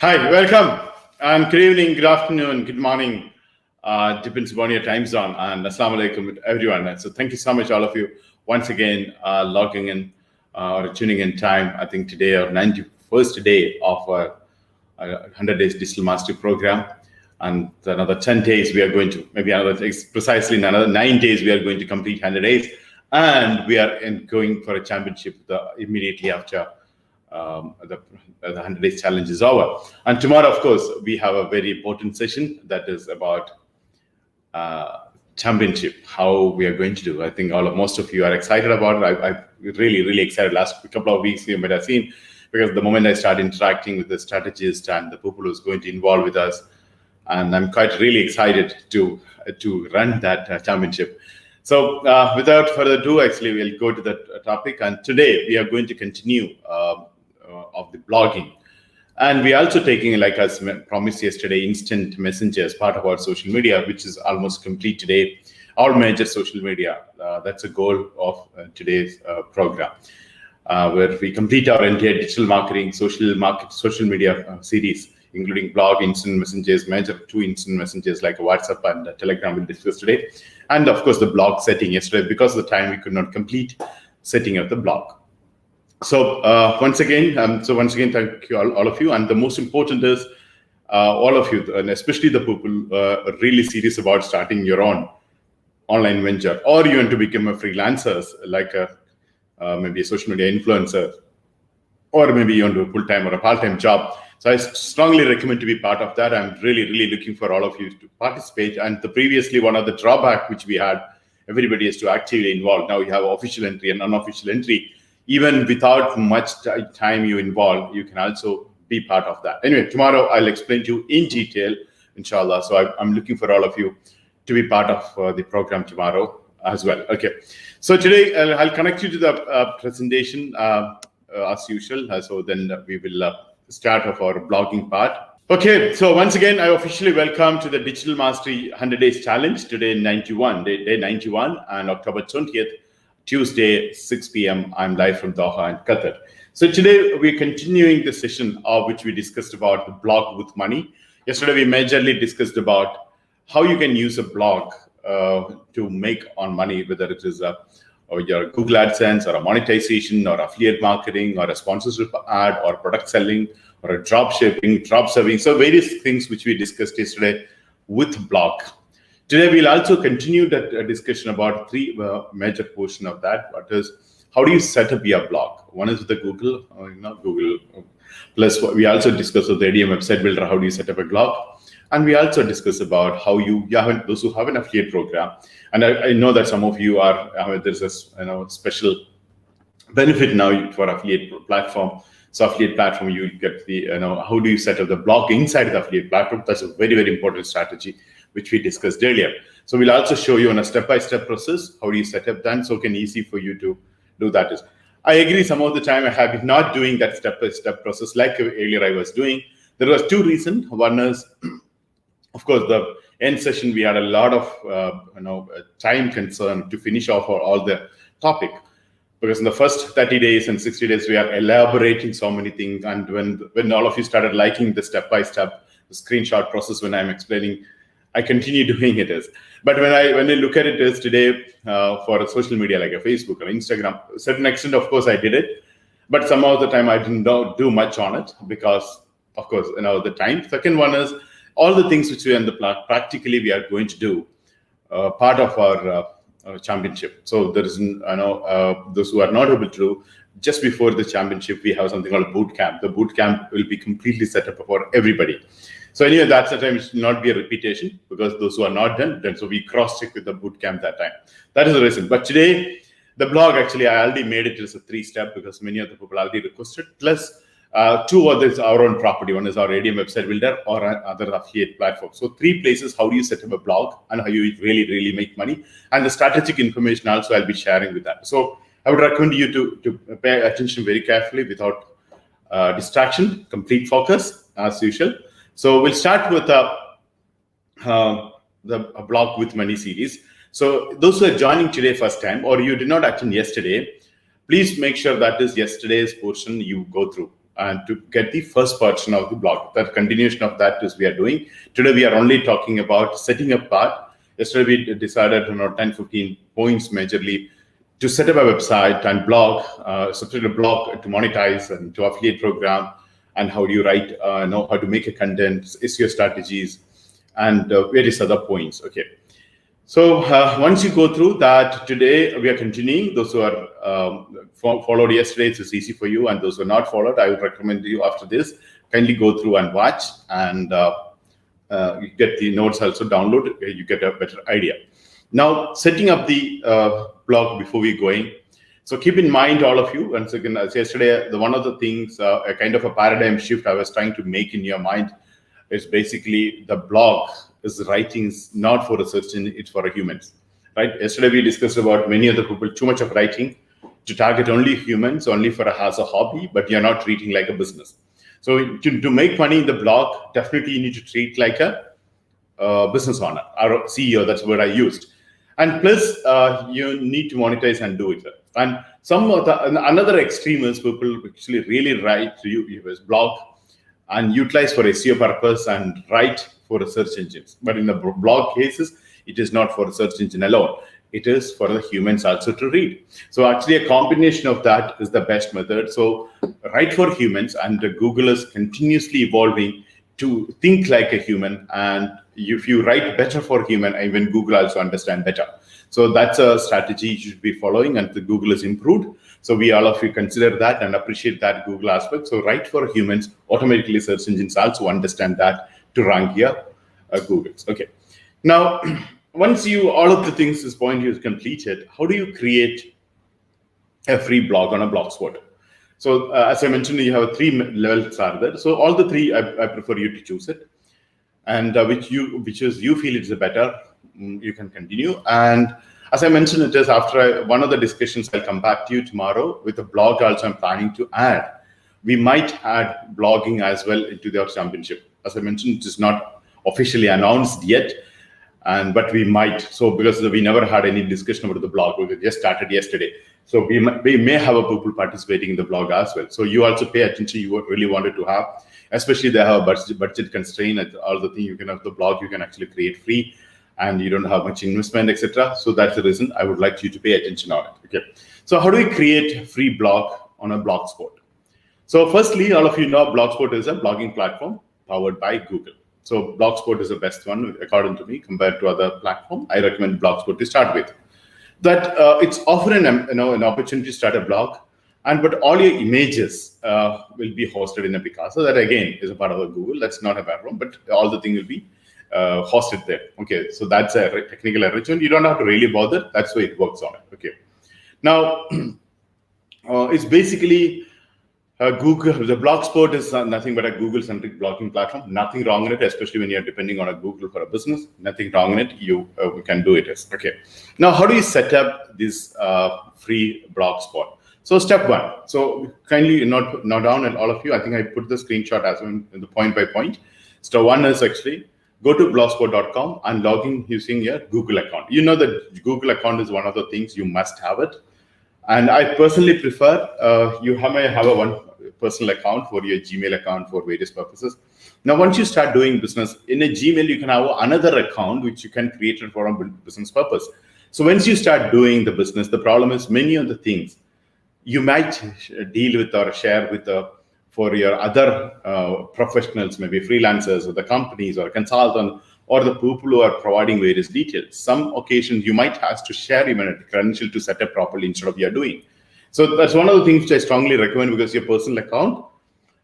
Hi, welcome. And good evening, good afternoon, good morning. Depends upon your time zone. And assalamu alaikum, everyone. And so thank you so much, all of you, once again, logging in or tuning in time. I think today, our 91st day of our 100 Days Digital Mastery Program. And another 10 days, we are going to, maybe precisely in another 9 days, we are going to complete 100 days. And we are going for a championship immediately after the 100 Days Challenge is over. And tomorrow, of course, we have a very important session that is about championship, how we are going to do. I think most of you are excited about it. I'm really excited. Last couple of weeks, you might have seen, because the moment I started interacting with the strategist and the people who's going to involve with us, and I'm quite really excited to run that championship. So without further ado, actually, we'll go to the topic. And today we are going to continue of the blogging. And we're also taking, like as promised yesterday, instant messenger as part of our social media, which is almost complete today. All major social media. That's a goal of today's program, where we complete our entire digital marketing, social media series, including blog, instant messengers, major 2 instant messengers like WhatsApp and Telegram we'll discuss today. And of course, the blog setting yesterday, because of the time we could not complete setting up the blog. So once again, thank you all of you. And the most important is all of you, and especially the people are really serious about starting your own online venture, or you want to become a freelancer, like maybe a social media influencer, or maybe you want to do a full-time or a part-time job. So I strongly recommend to be part of that. I'm really looking for all of you to participate. And previously, one of the drawback which we had, everybody is to actively involve. Now you have official entry and unofficial entry. Even without much time you involve, you can also be part of that. Anyway, tomorrow I'll explain to you in detail, inshallah. So I'm looking for all of you to be part of the program tomorrow as well. Okay. So today I'll connect you to the presentation as usual. So then we will start of our blogging part. Okay, so once again, I officially welcome to the Digital Mastery 100 Days Challenge. Today, day 91, and October 20th, Tuesday, 6 p.m. I'm live from Doha and Qatar. So today, we're continuing the session of which we discussed about the blog with money. Yesterday, we majorly discussed about how you can use a blog to make on money, whether it is or your Google AdSense, or a monetization, or affiliate marketing, or a sponsorship ad, or product selling, or a drop serving. So various things which we discussed yesterday with blog. Today we'll also continue that discussion about 3 major portion of that. What is, how do you set up your blog? One is the Google, Google. Plus we also discussed the ADM website builder. How do you set up a blog? And we also discuss about how those who have an affiliate program. And I know that some of you are, there's a special benefit now for affiliate platform. So affiliate platform, you get the, how do you set up the blog inside the affiliate platform? That's a very important strategy, which we discussed earlier. So we'll also show you on a step-by-step process, how do you set up that, so it can easy for you to do that. I agree, some of the time I have been not doing that step-by-step process like earlier I was doing. There was 2 reasons. One is, of course, the end session, we had a lot of time concern to finish off all the topic, because in the first 30 days and 60 days, we are elaborating so many things. And when all of you started liking the step-by-step the screenshot process when I'm explaining, I continue doing it. But when I look at it today for a social media like a Facebook or Instagram, to a certain extent, of course, I did it. But some of the time I didn't do much on it because, of course, the time. Second one is, all the things which we practically we are going to do part of our championship. So there is, those who are not able to do, just before the championship, we have something called boot camp. The boot camp will be completely set up for everybody. So anyway, that's the time. It will not be a repetition, because those who are not done, then so we cross-check with the boot camp that time. That is the reason. But today, the blog, actually, I already made it as a 3-step, because many of the people already requested. Plus, 2 others our own property. One is our ADM website builder or other affiliate platform. So 3 places, how do you set up a blog and how you really make money. And the strategic information also I'll be sharing with that. So I would recommend you to pay attention very carefully without distraction, complete focus as usual. So we'll start with the blog with money series. So those who are joining today first time, or you did not attend yesterday, please make sure that is yesterday's portion you go through. and to get the first version of the blog. That continuation of that is we are doing. Today we are only talking about setting up part. Yesterday we decided 10, 15 points majorly to set up a website and blog, subscribe a blog to monetize and to affiliate program, and how do you write, know how to make a content, SEO strategies, and various other points. Okay. So once you go through that, today we are continuing. Those who are followed yesterday, it's easy for you, and those who are not followed, I would recommend you after this, kindly go through and watch, and you get the notes also download, you get a better idea. Now, setting up the blog before we go in. So keep in mind, all of you, once again, as yesterday, one of the things, a kind of a paradigm shift I was trying to make in your mind is basically the blog is writing not for a search engine, it's for humans, right? Yesterday we discussed about many other people, too much of writing to target only humans, only for as a hobby, but you're not treating like a business. So to make money in the blog, definitely you need to treat like a business owner or CEO, that's what I used. And plus, you need to monetize and do it. And some of another extreme is people actually really write to you as blog and utilize for SEO purpose and write for search engines. But in the blog cases, it is not for search engine alone. It is for the humans also to read. So actually a combination of that is the best method. So write for humans, and Google is continuously evolving to think like a human. And if you write better for human, even Google also understand better. So that's a strategy you should be following, and the Google is improved. So we all of you consider that and appreciate that Google aspect. So write for humans, automatically search engines also understand that to rank here Google's. Okay. Now, once you, all of the things, this point is completed, how do you create a free blog on a Blogspot? So as I mentioned, you have 3 levels are there. So all the 3, I prefer you to choose it, and which you feel is better, you can continue. And as I mentioned, it is after one of the discussions, I'll come back to you tomorrow with a blog also I'm planning to add. We might add blogging as well into the championship. As I mentioned, it is not officially announced yet, but we might. So because we never had any discussion about the blog, we just started yesterday. So we may have a people participating in the blog as well. So you also pay attention, you really wanted to have, especially they have a budget constraint, and all the thing you can have the blog, you can actually create free, and you don't have much investment, etc. So that's the reason I would like you to pay attention on it. Okay. So how do we create a free blog on a Blogspot? So firstly, all of you know Blogspot is a blogging platform powered by Google. So Blogspot is the best one according to me compared to other platform. I recommend Blogspot to start with. That it's offering an opportunity to start a blog, but all your images will be hosted in a Picasa. So that again is a part of a Google. That's not a platform, but all the thing will be hosted there. Okay, so that's a technical arrangement. You don't have to really bother. That's the way it works on it. Okay. Now it's basically Google. The Blogspot is nothing but a Google-centric blogging platform. Nothing wrong in it, especially when you're depending on a Google for a business. Nothing wrong in it. You can do it. Okay. Now, how do you set up this free Blogspot? So step 1. So kindly note down, and all of you. I think I put the screenshot as well in the point by point. Step 1 is actually go to blogspot.com and log in using your Google account. You know that Google account is one of the things you must have it. And I personally prefer you may have a one personal account for your Gmail account for various purposes. Now, once you start doing business in a Gmail, you can have another account which you can create it for a business purpose. So once you start doing the business, the problem is many of the things you might deal with or share with for your other professionals, maybe freelancers or the companies or consultant or the people who are providing various details. Some occasions you might have to share even a credential to set up properly instead of you're doing. So that's one of the things which I strongly recommend, because your personal account,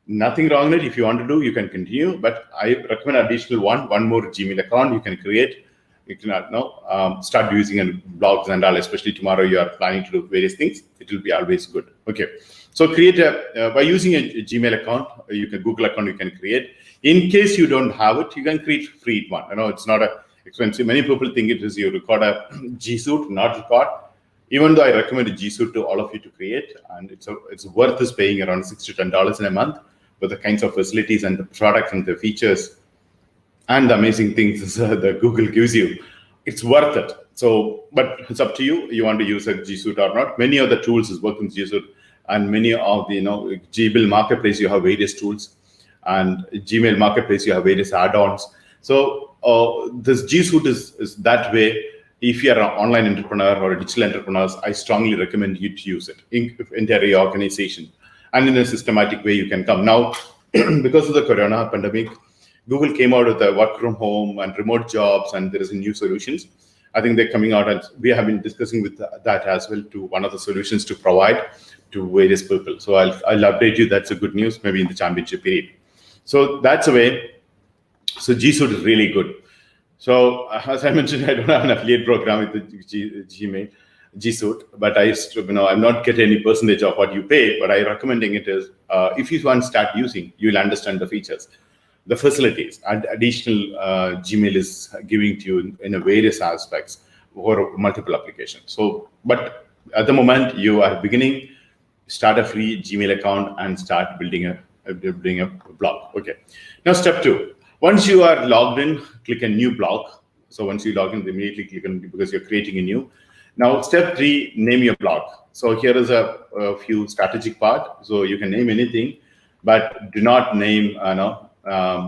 nothing wrong with it. If you want to do, you can continue, but I recommend additional one more Gmail account you can create. You can start using blogs and all, especially tomorrow you are planning to do various things. It will be always good. Okay. So create by using a Gmail account, Google account you can create. In case you don't have it, you can create free one. It's not expensive. Many people think it is you record a G Suite, not record. Even though I recommend a G Suite to all of you to create, and it's worth is paying around $6 to $10 in a month with the kinds of facilities and the products and the features and the amazing things that Google gives you. It's worth it. So, but it's up to you. You want to use a G Suite or not. Many of the tools is working with G Suite. and many of the Gmail Marketplace, you have various tools, and Gmail Marketplace, you have various add-ons. So this G Suite is that way. If you are an online entrepreneur or a digital entrepreneur, I strongly recommend you to use it in entire organization, and in a systematic way you can come. Now, because of the corona pandemic, Google came out with a work from home and remote jobs, and there is new solutions. I think they're coming out, and we have been discussing with that as well, to one of the solutions to provide to various people. So I'll update you. That's a good news, maybe in the championship period. So that's a way. So G Suite is really good. So as I mentioned, I don't have an affiliate program with the Gmail G Suite, but I'm not getting any percentage of what you pay. But I recommending it is, if you want to start using, you'll understand the features, the facilities, and additional Gmail is giving to you in a various aspects or multiple applications. So, but at the moment you are beginning, start a free Gmail account and start building a blog. Okay. Now, step 2. Once you are logged in, click a new blog. So once you log in, immediately click on, because you're creating a new. Now, step 3, name your blog. So here is a few strategic part. So you can name anything, but do not name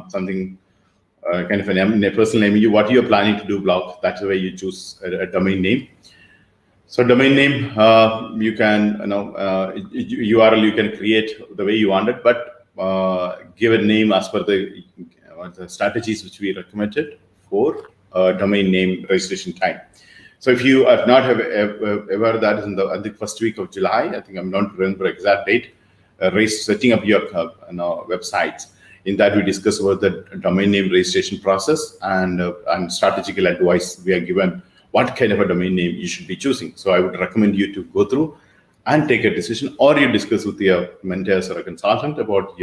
something kind of a personal name. What you're planning to do blog. That's the way you choose a domain name. So domain name, you can URL you can create the way you want it, but give a name as per the strategies which we recommended for domain name registration time. So if you are not ever that is in the first week of July, I think I'm not remember exact date, setting up your websites. In that we discuss about the domain name registration process and strategical advice we are given what kind of a domain name you should be choosing. So I would recommend you to go through and take a decision, or you discuss with your mentors or a consultant about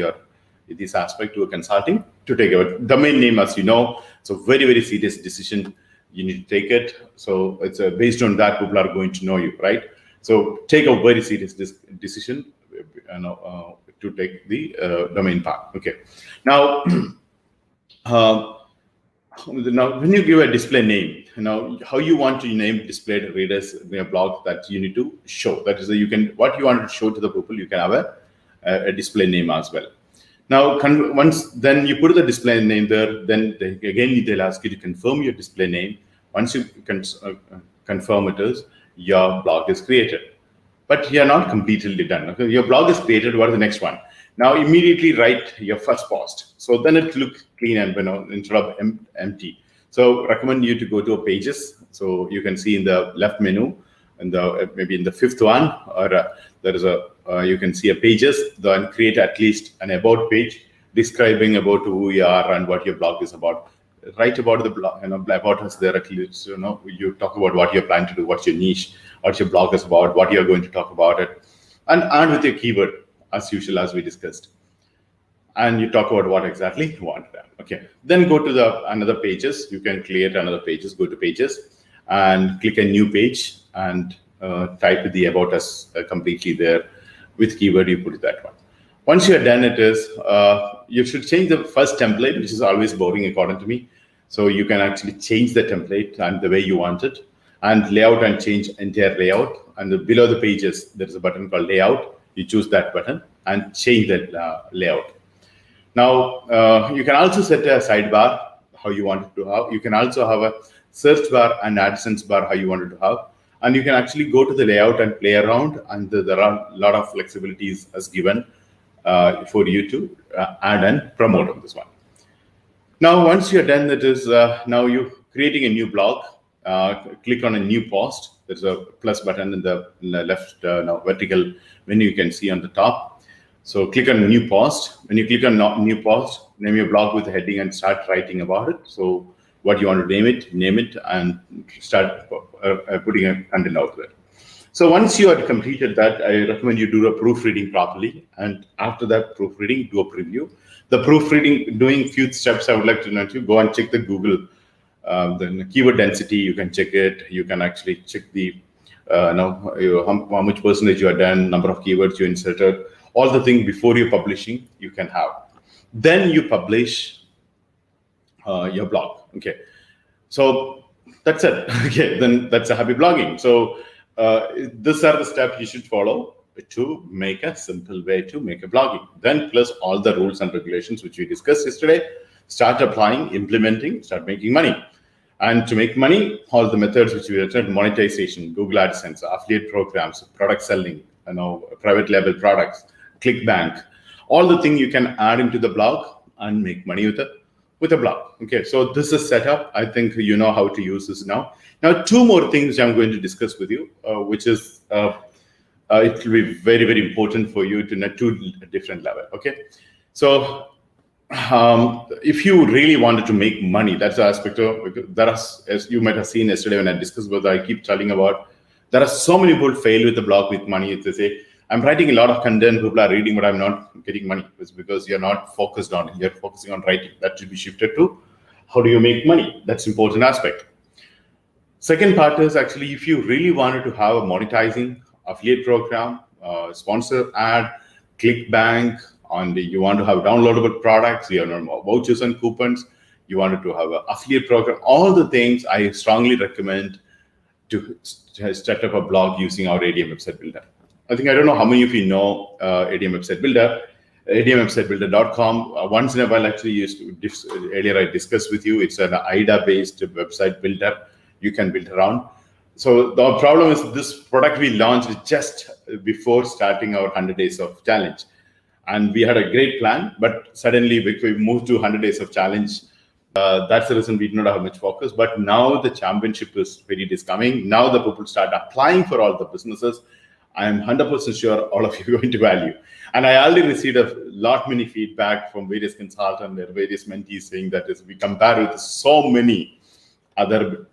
this aspect to a consulting to take a domain name. As you know, it's a very, very serious decision. You need to take it. So it's based on that, people are going to know you, right? So take a very serious decision to take the domain part. Okay. Now, now when you give a display name, how you want to name display to readers in a blog, that you need to show. That is, what you want to show to the people, you can have a display name as well. Now, once then you put the display name there, then again they'll ask you to confirm your display name. Once you confirm it is, your blog is created. But you're not completely done. Okay? Your blog is created. What is the next one? Now immediately write your first post. So then it looks clean and instead of empty. So recommend you to go to pages. So you can see in the left menu, and maybe in the 5th one, or there is you can see a pages. Then create at least an about page describing about who you are and what your blog is about. Write about the blog, about us there at least. You talk about what you're planning to do, what's your niche, what your blog is about, what you're going to talk about it, and with your keyword as usual as we discussed. And you talk about what exactly you want. Okay. Then go to another pages. You can create another pages. Go to pages and click a new page and type the about us completely there with keyword. You put that one. Once you're done, it is you should change the first template, which is always boring according to me. So you can actually change the template and the way you want it, and layout and change entire layout. And below the pages, there is a button called layout. You choose that button and change that layout. Now, you can also set a sidebar, how you want it to have. You can also have a search bar and AdSense bar, how you want it to have. And you can actually go to the layout and play around. And there are a lot of flexibilities as given for you to add and promote on this one. Now, once you're done, that is now you're creating a new blog. Click on a new post. There's a plus button in the left vertical menu you can see on the top. So click on new post. When you click on new post, name your blog with a heading and start writing about it. So what you want to name it, and start putting a content out there. So once you have completed that, I recommend you do a proofreading properly. And after that proofreading, do a preview. The proofreading, doing few steps, I would like to know you go and check the Google, the keyword density. You can check it. You can actually check the how much percentage you are done, number of keywords you inserted, all the things before you're publishing, you can have. Then you publish your blog. Okay. So that's it. Okay. Then that's a happy blogging. So these are the steps you should follow. to make a simple way to make a blogging. Then plus all the rules and regulations which we discussed yesterday, start applying, implementing, start making money. And to make money, all the methods which we mentioned, monetization, Google AdSense, affiliate programs, product selling, private label products, ClickBank, all the things you can add into the blog and make money with a blog. Okay, so this is set up. I think you know how to use this now. Now, two more things I'm going to discuss with you, which is it will be very, very important for you to know two different level. Okay, so if you really wanted to make money, that's the aspect of there are, as you might have seen yesterday when I discussed what I keep telling about, there are so many people fail with the blog with money. They say, I'm writing a lot of content, people are reading, but I'm not getting money. It's because you're not focused on it. You're focusing on writing. That should be shifted to how do you make money? That's important aspect. Second part is actually if you really wanted to have a monetizing affiliate program, sponsor ad, ClickBank, and you want to have downloadable products, you have vouchers and coupons, you wanted to have an affiliate program, all the things I strongly recommend to set up a blog using our ADM website builder. I don't know how many of you know ADM website builder, adm.qa. Once in a while, actually, earlier I discussed with you, it's an IDA-based website builder you can build around. So the problem is this product we launched just before starting our 100 days of challenge. And we had a great plan, but suddenly we moved to 100 days of challenge. That's the reason we do not have much focus. But now the championship period is coming. Now the people start applying for all the businesses. I'm 100% sure all of you are going to value. And I already received many feedback from various consultants and various mentees saying that as we compare with so many other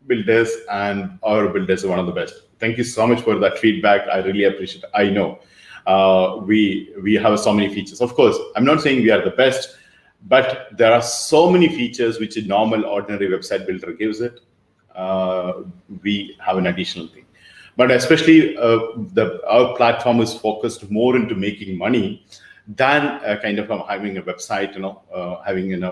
builders, and our builders are one of the best. Thank you so much for that feedback. I really appreciate it. I know we have so many features. Of course, I'm not saying we are the best, but there are so many features which a normal, ordinary website builder gives it. We have an additional thing. But especially our platform is focused more into making money than kind of having a website, having a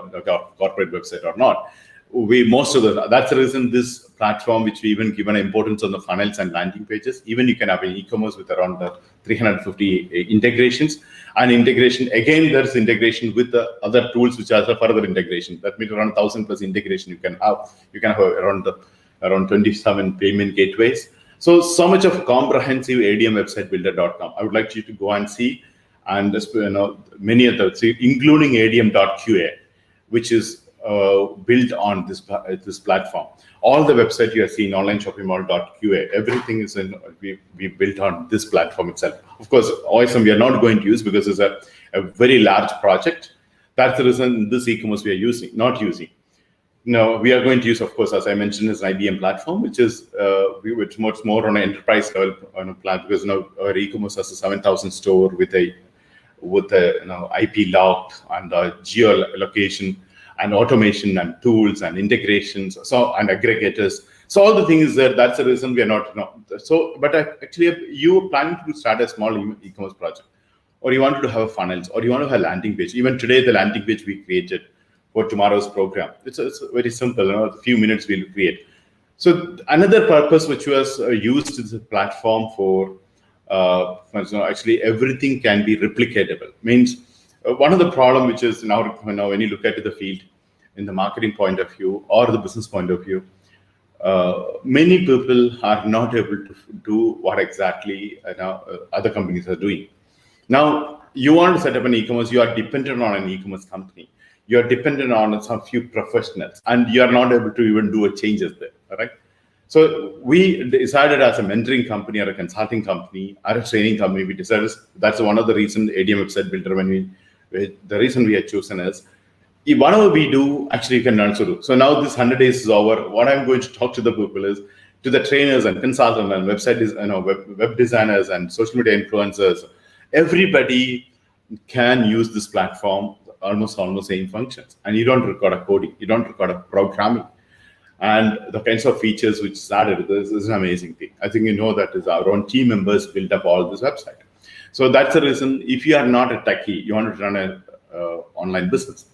corporate website or not. That's the reason this platform, which we even given importance on the funnels and landing pages, even you can have an e-commerce with around 350 integrations. And integration, again, there's integration with the other tools which are further integration. That means around 1,000 plus integration you can have. You can have around 27 payment gateways. So much of comprehensive adm.websitebuilder.com. I would like you to go and see, and many of those, including adm.qa, which is built on this platform. All the website you are seeing, onlineshoppingmall.qa, everything is we built on this platform itself. Of course, OSM we are not going to use because it's a very large project. That's the reason this e-commerce we are not using. No, we are going to use, of course, as I mentioned, is an IBM platform, which is much more on an enterprise level on a plan, because our e-commerce has a 7,000 store with a IP locked and geolocation and automation and tools and integrations, and aggregators. So all the things there. That's the reason we are not. But actually, you planning to start a small e-commerce project, or you wanted to have a funnels, or you want to have a landing page. Even today, the landing page we created for tomorrow's program. It's very simple. A few minutes we'll create. So another purpose which was used as a platform for actually everything can be replicatable. Means one of the problem which is now when you look at the field in the marketing point of view or the business point of view, many people are not able to do what exactly other companies are doing. Now you want to set up an e-commerce, you are dependent on an e-commerce company. You're dependent on some few professionals, and you're not able to even do changes there, right? So we decided as a mentoring company or a consulting company or a training company, we decided that's one of the reasons ADM website builder, the reason we had chosen is, whatever we do, actually you can also do. So now this 100 days is over. What I'm going to talk to the people is, to the trainers and consultants and web designers and social media influencers, everybody can use this platform, almost same functions, and you don't record a coding, you don't record a programming, and the kinds of features which started. This is an amazing thing. I think that is our own team members built up all this website. So that's the reason. If you are not a techie, you want to run an online business,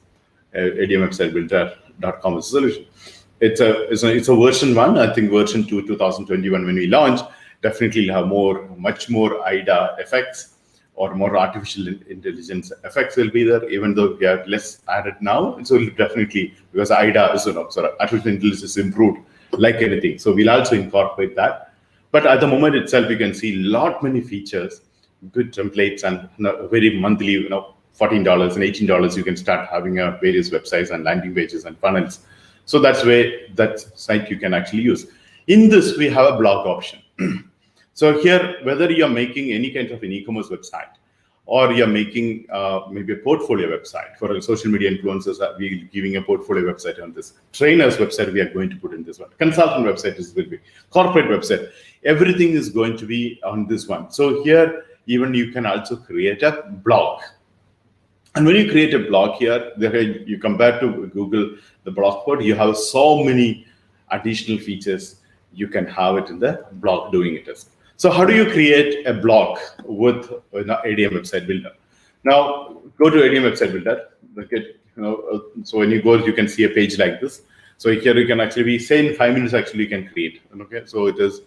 adm.websitebuilder.com is a solution. It's a version 1. I think version 2, 2021 when we launched. definitely have much more IDA effects or more artificial intelligence effects will be there, even though we have less added now. So definitely, because IDA is, artificial intelligence is improved like anything. So we'll also incorporate that. But at the moment itself, you can see many features, good templates, and very monthly, $14 and $18, you can start having various websites and landing pages and funnels. So that's where that site you can actually use. In this, we have a blog option. So here, whether you're making any kind of an e-commerce website, or you're making maybe a portfolio website for social media influencers, we're giving a portfolio website on this. Trainers website we are going to put in this one. Consultant website will be. Corporate website. Everything is going to be on this one. So here, even you can also create a blog. And when you create a blog here, you compare to Google, the blog code, you have so many additional features you can have it in the blog doing it as. So how do you create a blog with ADM website builder? Now go to ADM website builder. So when you go, you can see a page like this. So here you can actually say in 5 minutes actually you can create. Okay, so it is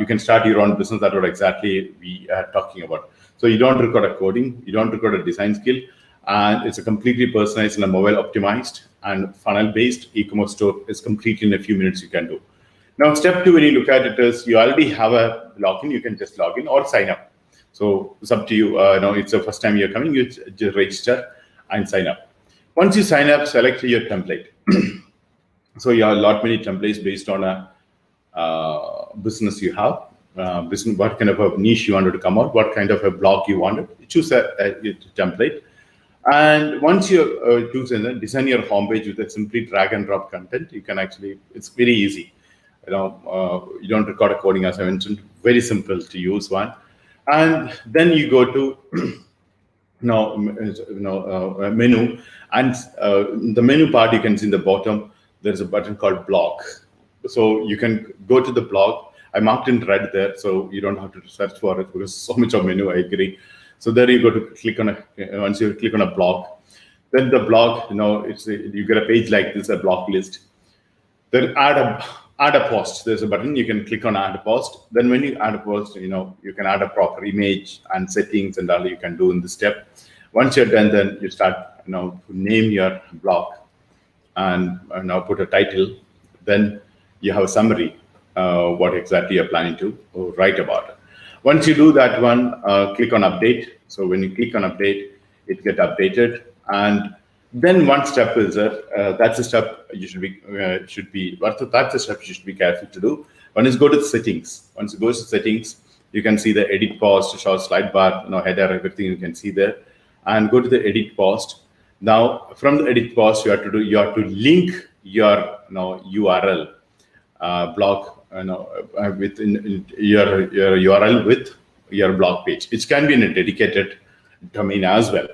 you can start your own business. That's what exactly we are talking about. So you don't record a coding, you don't record a design skill, and it's a completely personalized and a mobile optimized and funnel based e-commerce store. Is completely in a few minutes you can do. Now, step 2, when you look at it, is you already have a login. You can just log in or sign up. So it's up to you. It's the first time you're coming, you just register and sign up. Once you sign up, select your template. So you have many templates based on a business you have. Business, what kind of a niche you wanted to come out, what kind of a blog you wanted. Choose a template. And once you choose and design your homepage with a simply drag and drop content, you can actually, it's very easy. You don't record a coding, as I mentioned, very simple to use one. And then you go to menu, and the menu part you can see in the bottom, there's a button called blog. So you can go to the blog. I marked in red there, so you don't have to search for it because so much of menu, I agree. So there you go to click on once you click on a blog, then the blog, you get a page like this, a blog list. Then add a post. There's a button, you can click on add a post. Then when you add a post, you can add a proper image and settings and all you can do in this step. Once you're done, then you start, name your blog and now put a title. Then you have a summary, what exactly you're planning to write about it. Once you do that one, click on update. So when you click on update, it gets updated. And then one step is that's a step you should be that's a step you should be careful to do. One is go to the settings. Once you go to settings, you can see the edit post, show slide bar, header, everything you can see there. And go to the edit post. Now from the edit post, you have to link your URL blog with your URL with your blog page. It can be in a dedicated domain as well.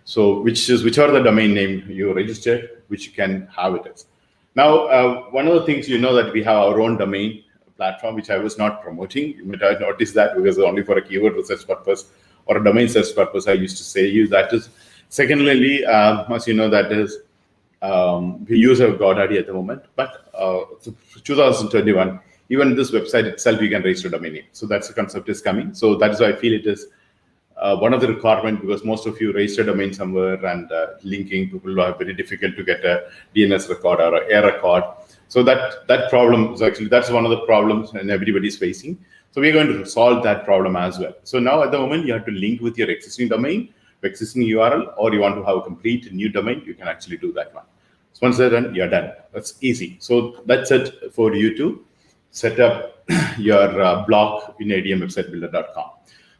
So whichever the domain name you registered, which you can have it as. Now, one of the things that we have our own domain platform, which I was not promoting. You might have noticed that because only for a keyword research purpose or a domain search purpose, I used to say use that is. Secondly, as you know, that is we use a GoDaddy at the moment, but 2021, even this website itself, you can register a domain name. So that's the concept is coming. So that is why I feel it is one of the requirements, because most of you register a domain somewhere and linking people are very difficult to get a DNS record or a record. So that problem is actually, that's one of the problems and everybody's facing. So we're going to solve that problem as well. So now at the moment, you have to link with your existing domain, existing URL, or you want to have a complete new domain, you can actually do that one. So once they're done, you're done. That's easy. So that's it for you to set up your blog in adm.qa.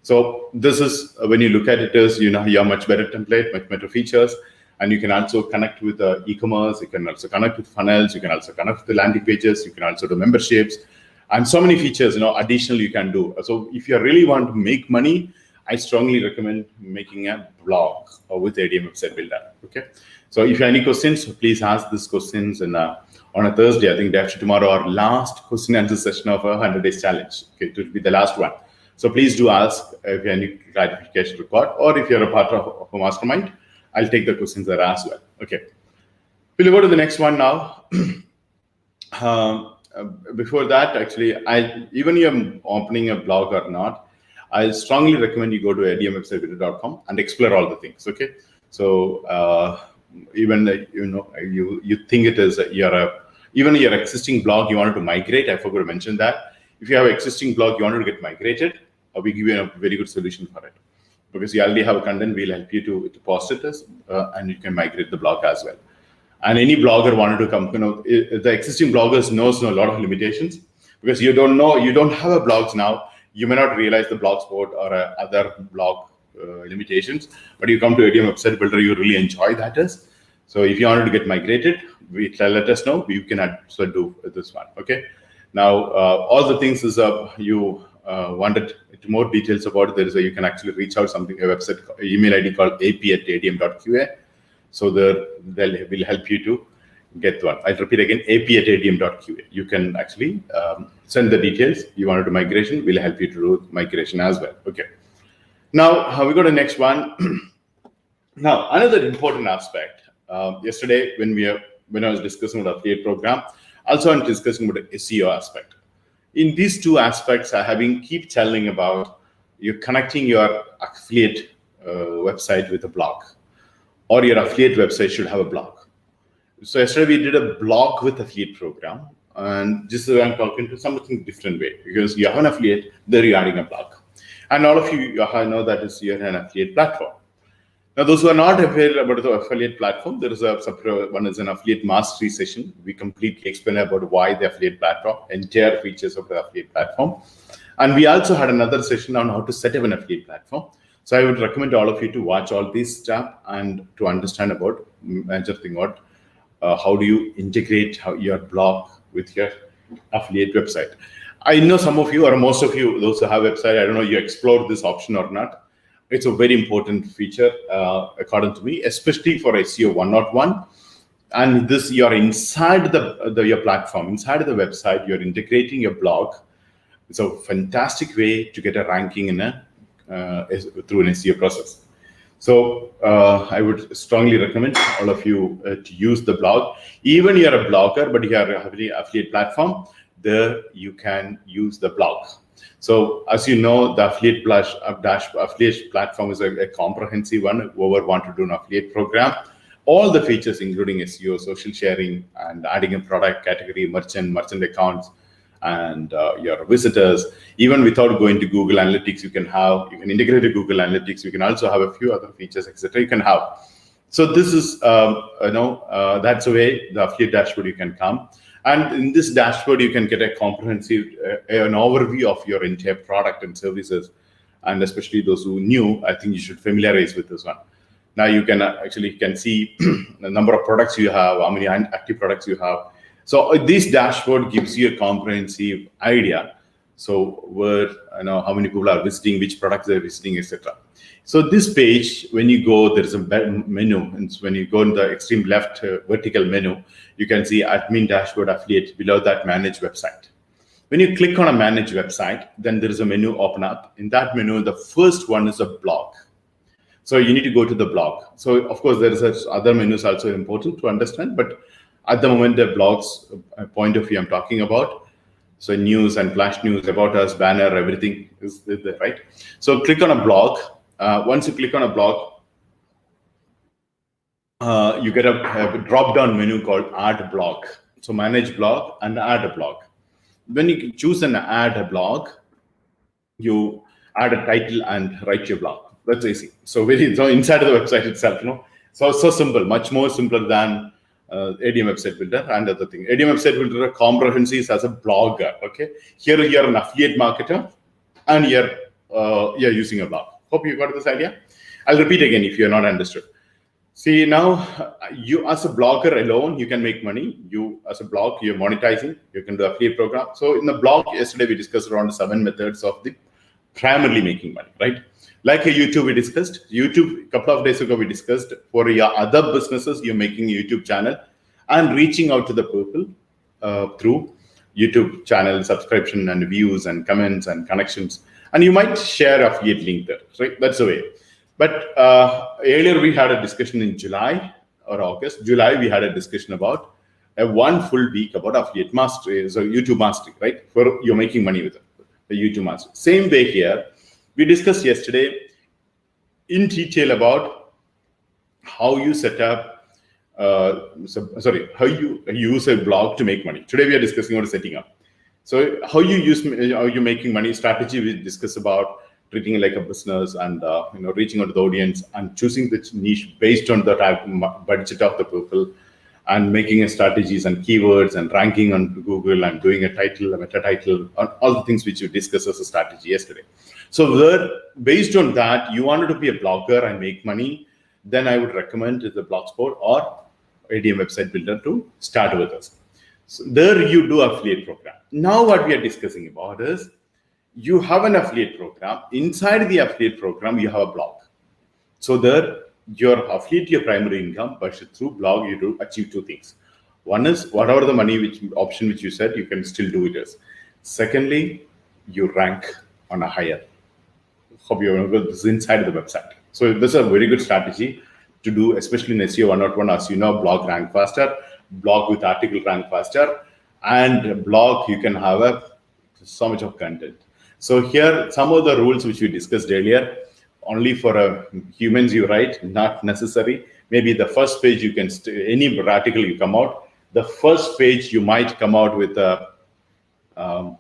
So this is, when you look at it, is you have much better template, much better features, and you can also connect with e-commerce. You can also connect with funnels. You can also connect with the landing pages. You can also do memberships, and so many features. Additional you can do. So if you really want to make money, I strongly recommend making a blog with ADM website builder. Okay. So if you have any questions, please ask these questions. And on a Thursday, I think day after tomorrow, our last question and answer session of a 100 days challenge. Okay, it will be the last one. So please do ask if you have any clarification required, or if you're a part of a mastermind, I'll take the questions there as well. Okay. We'll go to the next one now. before that, actually, even you're opening a blog or not, I strongly recommend you go to adm.qa and explore all the things. Okay, so even you think it is even your existing blog you wanted to migrate. I forgot to mention that. If you have an existing blog you wanted to get migrated, we give you a very good solution for it, because you already have a content. We'll help you to post it and you can migrate the blog as well. And any blogger wanted to come, the existing bloggers knows a lot of limitations, because you don't have a blogs now. You may not realize the blogspot or other blog limitations, but you come to ADM website builder, you really enjoy that is. So if you wanted to get migrated, let us know. You can also do this one. Okay. Now all the things is you wanted more details about. There is you can actually reach out something, a website email ID called ap@adm.qa. So they will help you to get one. I'll repeat again, ap@adm.qa. You can actually send the details. You wanted to migration, we'll help you to do migration as well. Okay. Now we go to the next one. Now another important aspect. Yesterday when I was discussing about affiliate program, also I'm discussing about the SEO aspect. In these two aspects, I have been keep telling about you connecting your affiliate website with a blog, or your affiliate website should have a blog. So yesterday we did a blog with affiliate program, and this is I'm talking to something different way, because you have an affiliate, there you're adding a blog. And all of you know that is you're an affiliate platform. Now, those who are not aware about the affiliate platform, there is one is an affiliate mastery session. We completely explain about why the affiliate platform, entire features of the affiliate platform. And we also had another session on how to set up an affiliate platform. So I would recommend all of you to watch all these stuff and to understand about major thing what how do you integrate your blog with your affiliate website. I know some of you or most of you, those who have website, I don't know you explored this option or not. It's a very important feature according to me, especially for SEO 101. And this you're inside your platform, inside of the website, you're integrating your blog. It's a fantastic way to get a ranking in through an SEO process. So I would strongly recommend all of you to use the blog. Even you're a blogger, but you have an affiliate platform, there you can use the blog. So as you know, the affiliate platform is a comprehensive one. Whoever want to do an affiliate program, all the features including SEO, social sharing, and adding a product category, merchant accounts, and your visitors, even without going to Google Analytics, you can integrate to Google Analytics. You can also have a few other features, etc. You can have. So this is, that's the way the affiliate dashboard you can come. And in this dashboard, you can get a comprehensive, an overview of your entire product and services. And especially those who new, I think you should familiarize with this one. Now you can can see the number of products you have, how many active products you have. So this dashboard gives you a comprehensive idea. So where how many people are visiting, which products they're visiting, etc. So this page, when you go, there is a menu. And when you go in the extreme left vertical menu, you can see admin dashboard affiliate. Below that, manage website. When you click on a manage website, then there is a menu open up. In that menu, the first one is a blog. So you need to go to the blog. So of course, there is other menus also important to understand, but at the moment, the blogs point of view I'm talking about. So news and flash news, about us, banner, everything is there, right? So click on a blog. Once you click on a blog, you get a drop-down menu called Add Blog. So manage blog and add a blog. When you choose an add a blog, you add a title and write your blog. That's easy. So inside of the website itself, so simple, much more simpler than ADM website builder and other thing. ADM website builder comprehensive as a blogger. Okay, here you're an affiliate marketer and you're using a blog. Hope you got this idea. I'll repeat again if you're not understood. See, now you as a blogger alone, you can make money. You as a blog, you're monetizing. You can do affiliate program. So in the blog yesterday, we discussed around 7 methods of the primarily making money, right? Like a YouTube we discussed. YouTube, a couple of days ago, we discussed for your other businesses, you're making a YouTube channel and reaching out to the people through YouTube channel subscription and views and comments and connections. And you might share affiliate link there, right? That's the way. But earlier we had a discussion in July or August. July, we had a discussion about a one full week about affiliate mastery, so YouTube mastery, right? Where you're making money with it, the YouTube mastery. Same way here, we discussed yesterday in detail about how you set up, how you use a blog to make money. Today we are discussing about setting up. So how you making money strategy. We discuss about treating it like a business and reaching out to the audience and choosing the niche based on the type budget of the people, and making a strategies and keywords and ranking on Google and doing a title, a meta title, all the things which you discussed as a strategy yesterday. So based on that, you wanted to be a blogger and make money, then I would recommend the Blogspot or ADM website builder to start with us. So there you do affiliate program. Now what we are discussing about is you have an affiliate program. Inside the affiliate program, you have a blog. So there your affiliate your primary income, but through blog you do achieve two things. One is whatever the money option which you said, you can still do it as. Secondly, you rank on a higher. Hope you this is inside of the website. So this is a very good strategy to do, especially in SEO 101. As you know, blog rank faster, blog with article rank faster, and blog you can have so much of content. So here some of the rules which we discussed earlier. Only for humans you write, not necessary. Maybe the first page you can, any article you come out, the first page you might come out with a kind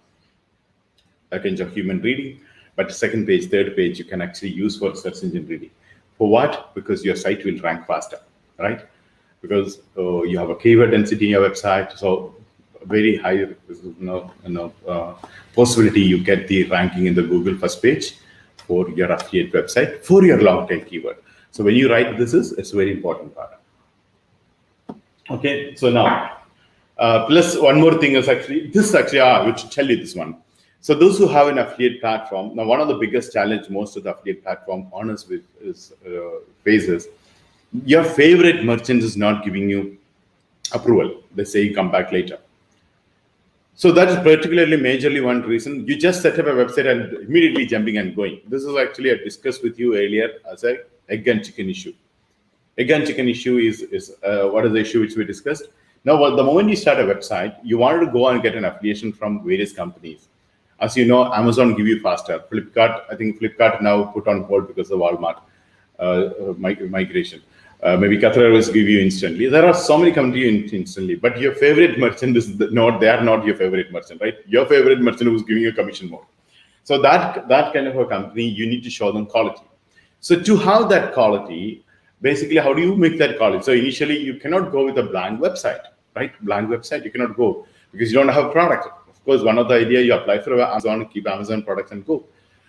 of human reading, but second page, third page, you can actually use for search engine reading. For what? Because your site will rank faster, right? Because you have a keyword density in your website, so very high possibility you get the ranking in the Google first page for your affiliate website for your long tail keyword. So when you write it's a very important part. Okay, so now plus one more thing is I would tell you this one. So those who have an affiliate platform, now one of the biggest challenge most of the affiliate platform owners faces, your favorite merchant is not giving you approval. They say come back later. So that is particularly majorly one reason. You just set up a website and immediately jumping and going. This is actually I discussed with you earlier as a egg and chicken issue. Egg and chicken issue is what is the issue which we discussed? Now, the moment you start a website, you wanted to go and get an affiliation from various companies. As you know, Amazon give you faster. I think Flipkart now put on hold because of Walmart migration. Maybe Qatar Airways give you instantly. There are so many companies instantly, but your favorite merchant is not. They are not your favorite merchant, right? Your favorite merchant who's giving you commission more. So that kind of a company, you need to show them quality. So to have that quality, basically, how do you make that quality? So initially, you cannot go with a blank website, right? Blank website, you cannot go because you don't have a product. Of course, one of the idea you apply for Amazon, keep Amazon products and go.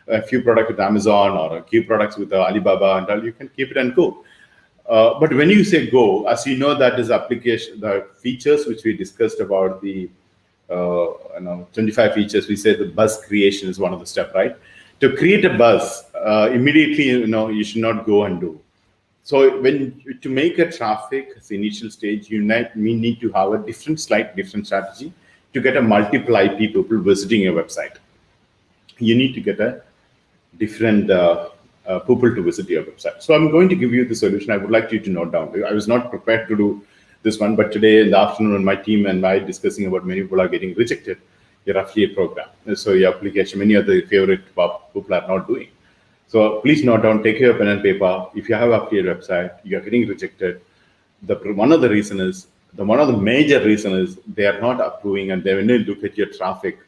A few products with Amazon or a few products with Alibaba and all, you can keep it and go. But when you say go, as you know, that is application, the features which we discussed about the 25 features, we said the buzz creation is one of the steps, right? To create a buzz, immediately, you should not go and do. So to make a traffic, as the initial stage, we need to have a different strategy to get a multiple IP people visiting your website. You need to get a different people to visit your website. So I'm going to give you the solution. I would like you to note down. I was not prepared to do this one, but today in the afternoon, my team and I discussing about many people are getting rejected your affiliate program. So your application, many of the favorite people are not doing. So please note down, take your pen and paper. If you have an affiliate website, you are getting rejected. One of the major reason is they are not approving, and when they look at your traffic,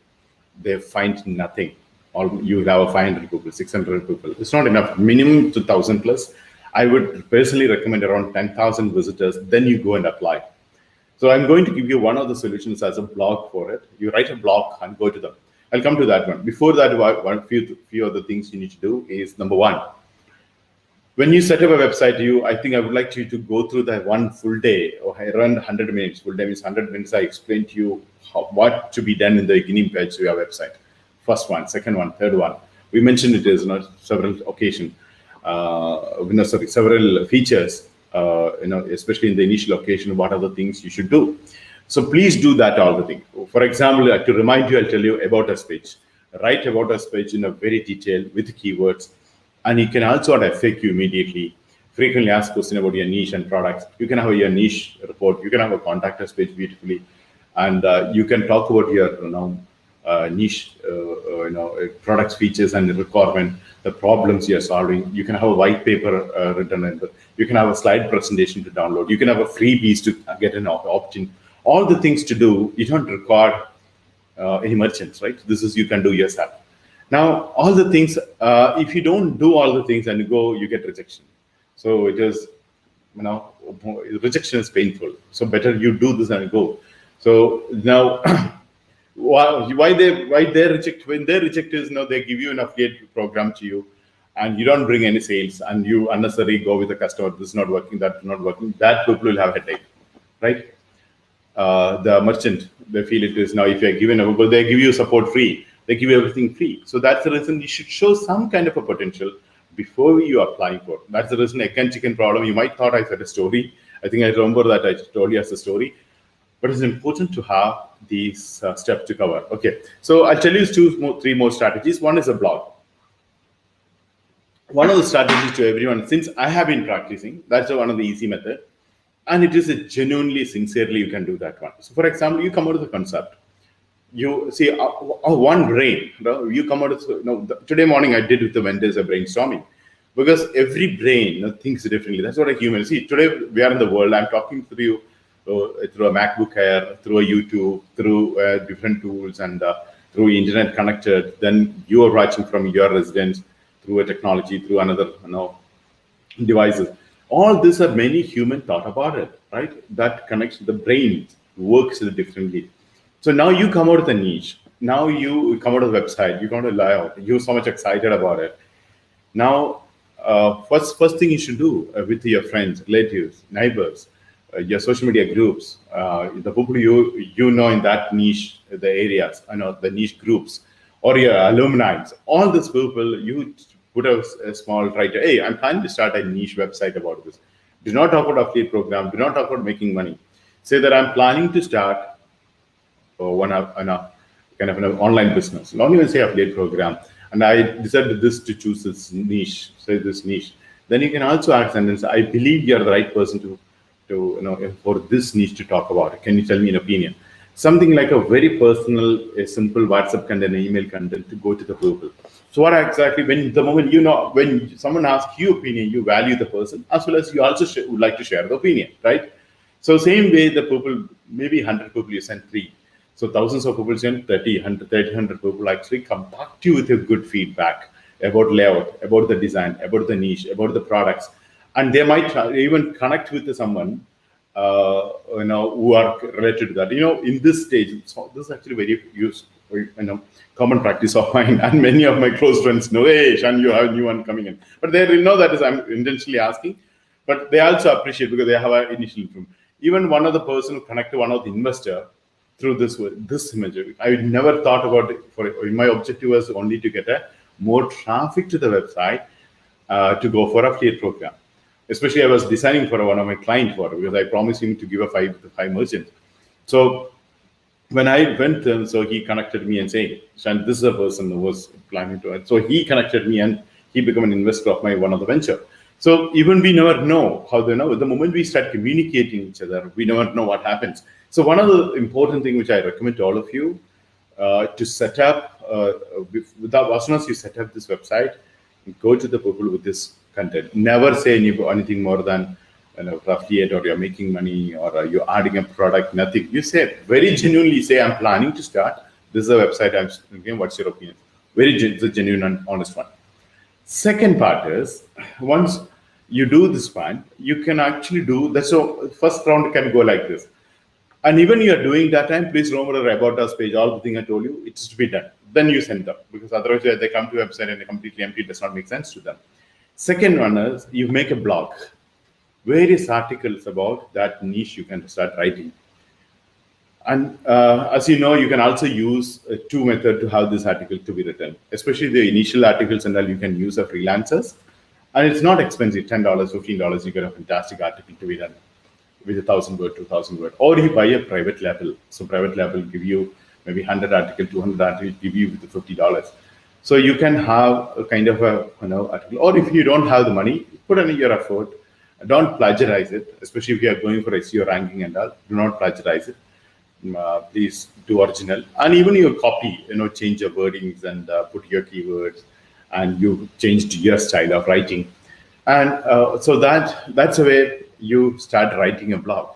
they find nothing. You have 500 people, 600 people. It's not enough. Minimum to 1,000 plus. I would personally recommend around 10,000 visitors. Then you go and apply. So I'm going to give you one of the solutions as a blog for it. You write a blog and go to them. I'll come to that one. Before that, one few other things you need to do is number one. When you set up a website, I think I would like you to go through that one full day or around 100 minutes. Full day means 100 minutes. I explain to you what to be done in the beginning page of your website. First one, second one, third one. We mentioned it is several occasions, several features. Especially in the initial occasion, what are the things you should do? So please do that all the thing. For example, to remind you, I'll tell you about us page. Write about us page in a very detailed with keywords, and you can also add FAQ immediately. frequently asked question about your niche and products. You can have your niche report. You can have a contact us page beautifully, and you can talk about your niche, products, features, and the requirement, the problems you're solving. You can have a white paper written in. You can have a slide presentation to download. You can have a freebies to get an opt-in. All the things to do. You don't require any merchants, right? This is you can do yourself. Now, all the things. If you don't do all the things and you go, you get rejection. So it is, rejection is painful. So better you do this and go. So now. Why they reject? When they reject is they give you an affiliate program to you, and you don't bring any sales, and you unnecessarily go with the customer. This is not working. That's not working. That people will have headache, right? The merchant, they feel it is now. If you're given a Google, they give you support free. They give you everything free. So that's the reason you should show some kind of a potential before you are applying for. That's the reason egg and chicken problem. You might thought I said a story. I think I remember that I told you as a story. But it's important to have these steps to cover. Okay, so I'll tell you three more strategies. One is a blog. One of the strategies to everyone, since I have been practicing, that's one of the easy method. And it is a genuinely, sincerely, you can do that one. So for example, you come out of the concept. You see one brain, you come out of, today morning I did with the vendors a brainstorming. Because every brain thinks differently. That's what a human, see, today we are in the world, I'm talking to you, through a MacBook Air, through a YouTube, through different tools, and through internet connected. Then you are watching from your residence through a technology, through another devices. All these are many human thought about it, right? That connects the brain works differently. So now you come out of the niche. Now you come out of the website. You come to layout. You're so much excited about it. Now, first thing you should do with your friends, relatives, neighbors, your social media groups, the people you know in that niche, the areas, the niche groups, or your alumni, all these people, you put a small writer, hey, I'm planning to start a niche website about this. Do not talk about affiliate program. Do not talk about making money. Say that I'm planning to start kind of an online business. Don't even say affiliate program. And I decided to choose this niche, say this niche. Then you can also add sentence, I believe you're the right person to for this niche to talk about. Can you tell me an opinion? Something like a very personal, a simple WhatsApp content, email content to go to the people. So what exactly, when someone asks you opinion, you value the person, as well as you also would like to share the opinion, right? So same way the people, maybe 100 people, you send 3. So thousands of people send 30, 100 people actually come back to you with a good feedback about layout, about the design, about the niche, about the products. And they might even connect with someone, who are related to that. In this stage, so this is actually very useful, common practice of mine, and many of my close friends know, hey, Shan, you have a new one coming in. But they know that is I'm intentionally asking, but they also appreciate because they have an initial information. Even one of the person who connected one of the investor through this image, I never thought about it. My objective was only to get more traffic to the website to go for affiliate program. Especially I was designing for one of my clients because I promised him to give a 5 merchants. So when I went to him, so he connected me and saying, Shan, this is a person who was planning to. So he connected me and he became an investor of my one of the venture. So even we never know how they know. The moment we start communicating each other, we never know what happens. So one of the important things which I recommend to all of you to set up, as soon as you set up this website, go to the people with this content. Never say anything more than affiliate or you're making money or you're adding a product, nothing. You say, very genuinely say, I'm planning to start. This is a website I'm doing. What's your opinion? It's a genuine and honest one. Second part is, once you do this one, you can actually do that. So first round can go like this. And even you're doing that time, please remember about us page, all the thing I told you, it's to be done. Then you send them, because otherwise they come to the website and they're completely empty. It does not make sense to them. Second one is you make a blog. Various articles about that niche you can start writing. And as you know, you can also use 2 methods to have this article to be written, especially the initial articles and all you can use as freelancers. And it's not expensive, $10, $15, you get a fantastic article to be done with 1,000 word, 2,000 word. Or you buy a private label. So private label give you maybe 100 article, 200 article, give you with the $50. So you can have a kind of a article. Or if you don't have the money, put in your effort Don't plagiarize it, especially if you are going for SEO ranking and all. Do not plagiarize it. Please do original, and even your copy, change your wordings and put your keywords, and you changed your style of writing, and so that's the way you start writing a blog.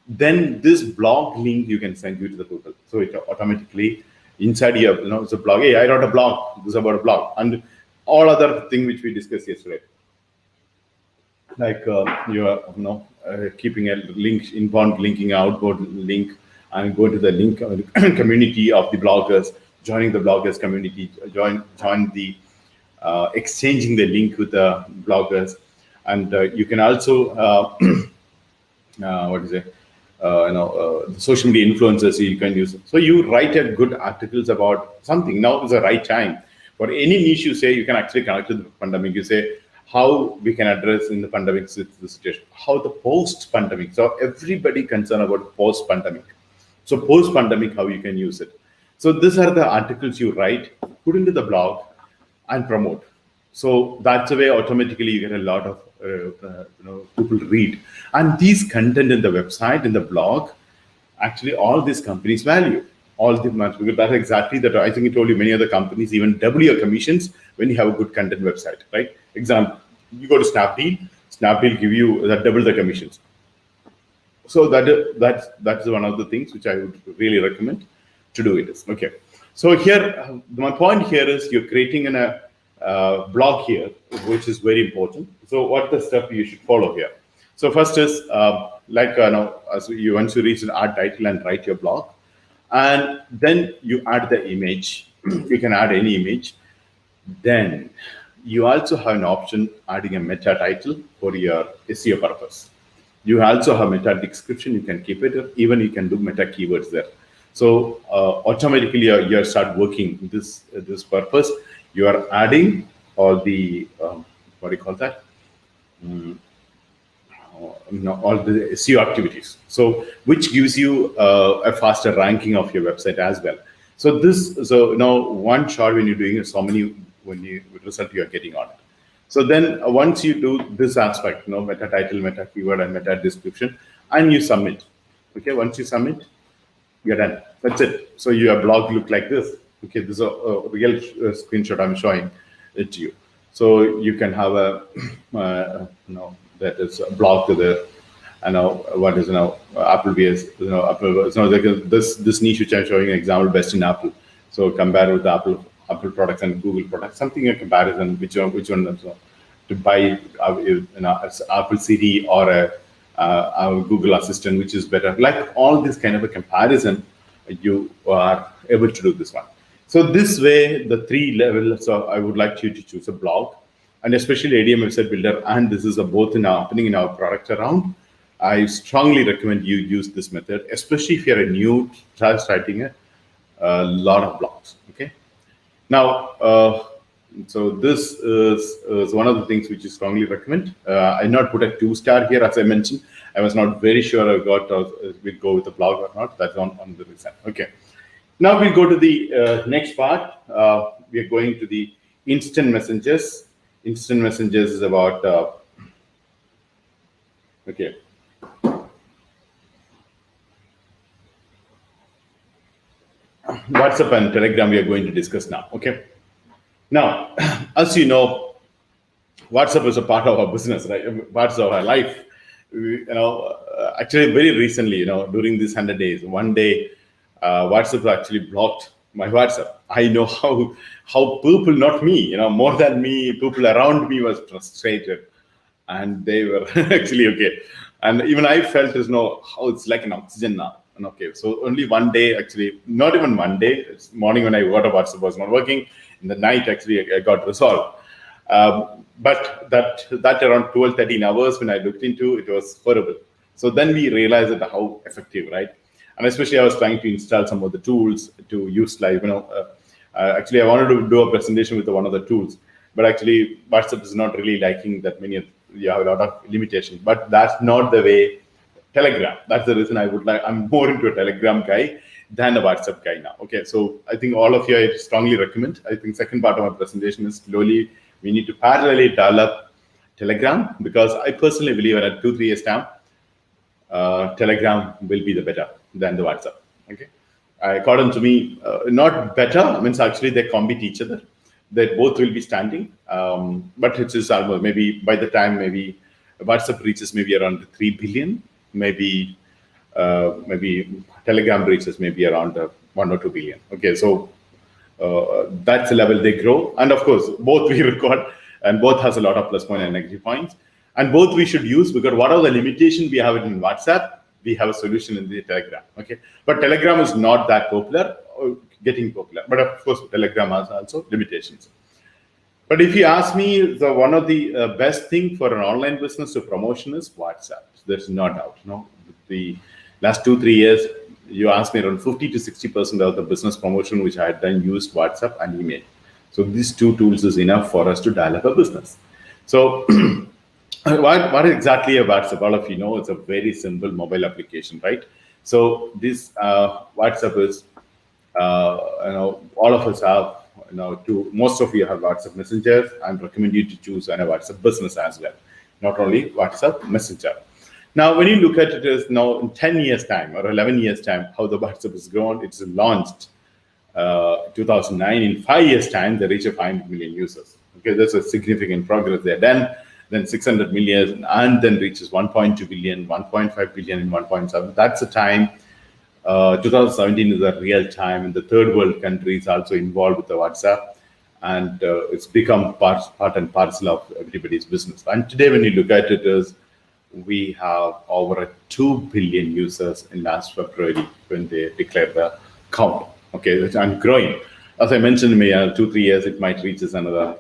Then this blog link you can send you to the people, so it automatically inside your, it's a blog. Hey, I wrote a blog. This is about a blog, and all other thing which we discussed yesterday, like you are keeping a link, inbound linking, outbound link, and go to the link community of the bloggers, joining the bloggers community, join the exchanging the link with the bloggers, and you can also what is it the social media influencers you can use. So you write a good articles about something. Now is the right time for any niche you say. You can actually connect to the pandemic. You say how we can address in the pandemic situation, how the post-pandemic. So everybody concerned about post-pandemic. So post-pandemic, how you can use it. So these are the articles you write, put into the blog, and promote. So that's the way automatically you get a lot of people read. And these content in the website, in the blog, actually all these companies value. All the because that's exactly that. I think I told you many other companies even double your commissions when you have a good content website, right? Example, you go to Snapdeal give you that double the commissions. So that's one of the things which I would really recommend to do it is. Okay. So here, my point here is you're creating a blog here, which is very important. So what the step you should follow here? So first is as you once you reach an art title and write your blog, and then you add the image. You can add any image. Then you also have an option adding a meta title for your SEO purpose. You also have meta description. You can keep it. Even you can do meta keywords there. So automatically you start working this purpose. You are adding all the what do you call that? All the SEO activities. So which gives you a faster ranking of your website as well. So one shot when you're doing so many result you are getting on it. So then once you do this aspect, meta title, meta keyword, and meta description, and you submit. Okay, once you submit, you're done. That's it. So your blog look like this. Okay, this is a real screenshot I'm showing it to you. So you can have a that is a blog to the what is Apple VS Apple. This niche which I'm showing an example best in Apple. So compare with the Apple products and Google products. Something a comparison which one to buy Apple Siri or a Google Assistant, which is better. Like all this kind of a comparison, you are able to do this one. So this way, the three levels. So I would like you to choose a blog, and especially ADM website builder. And this is both happening in our product around. I strongly recommend you use this method, especially if you're a new writing a lot of blogs. Okay. Now, so this is one of the things which I strongly recommend. I not put a 2-star here, as I mentioned. I was not very sure I will go with the blog or not. That's on the reason. Okay. Now we go to the next part. We are going to the instant messengers. Instant messengers is about okay. WhatsApp and Telegram we are going to discuss now. Okay. Now, as you know, WhatsApp is a part of our business, right? Parts of our life. Actually, very recently, during these 100 days, one day, WhatsApp actually blocked my WhatsApp. I know how people, not me, more than me, people around me was frustrated, and they were actually okay. And even I felt how it's like an oxygen now. And okay, so only one day, actually, not even one day. It's morning when I got a WhatsApp was not working. In the night, actually, I got resolved. But that around 12, 13 hours when I looked into it was horrible. So then we realized that how effective, right? And especially I was trying to install some of the tools to use live. Actually, I wanted to do a presentation with one of the tools, but actually WhatsApp is not really liking that many. You have a lot of limitations, but that's not the way. Telegram. That's the reason I'm more into a Telegram guy than a WhatsApp guy now. Okay, so I think all of you I strongly recommend. I think second part of my presentation is slowly we need to parallelly develop Telegram, because I personally believe that at 2-3 years time, Telegram will be the better than the WhatsApp. Okay, according to me, not better means actually they compete each other. They both will be standing, but it is almost maybe by the time maybe WhatsApp reaches maybe around 3 billion, maybe Telegram reaches maybe around 1 or 2 billion. Okay, so that's the level they grow, and of course both we record, and both has a lot of plus point and negative points, and both we should use, because what are the limitations we have it in WhatsApp, we have a solution in the Telegram. Okay, but Telegram is not that popular, or getting popular, but of course Telegram has also limitations. But if you ask me, the one of the best thing for an online business to promotion is WhatsApp. There's no doubt. No, the last 2-3 years, you asked me, around 50 to 60% of the business promotion which I had done used WhatsApp and email. So these two tools is enough for us to develop a business. So what exactly a WhatsApp? All of you know, it's a very simple mobile application, right? So this WhatsApp is, all of us have, most of you have WhatsApp Messenger. I recommend you to choose a WhatsApp Business as well, not only WhatsApp Messenger. Now, when you look at it as now in 10 years' time or 11 years' time, how the WhatsApp has grown, it's launched 2009. In 5 years' time, they reach 500 million users. Okay, that's a significant progress there. Then 600 million, and then reaches 1.2 billion, 1.5 billion, and 1.7. That's the time. 2017 is a real time, and the third world countries also involved with the WhatsApp, and it's become part and parcel of everybody's business. And today, when you look at it, we have over 2 billion users in last February when they declared the count. Okay, and growing. As I mentioned, maybe 2-3 years it might reach another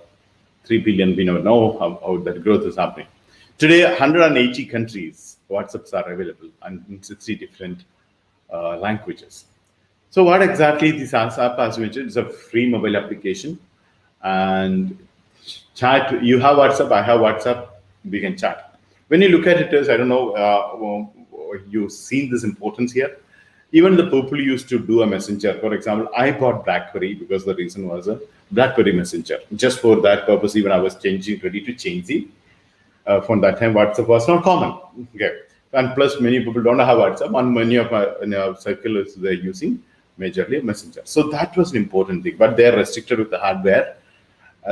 3 billion. We don't know how that growth is happening. Today, 180 countries WhatsApps are available, and in 60 different languages. So what exactly this app, as mentioned, is a free mobile application, and chat. You have WhatsApp, I have WhatsApp, we can chat. When you look at it, I don't know, you've seen this importance here. Even the people used to do a messenger. For example, I bought BlackBerry because the reason was a BlackBerry Messenger. Just for that purpose, even I was ready to change the. From that time, WhatsApp was not common. Okay. And plus, many people don't have WhatsApp, and many of my circles they're using majorly Messenger. So that was an important thing, but they're restricted with the hardware.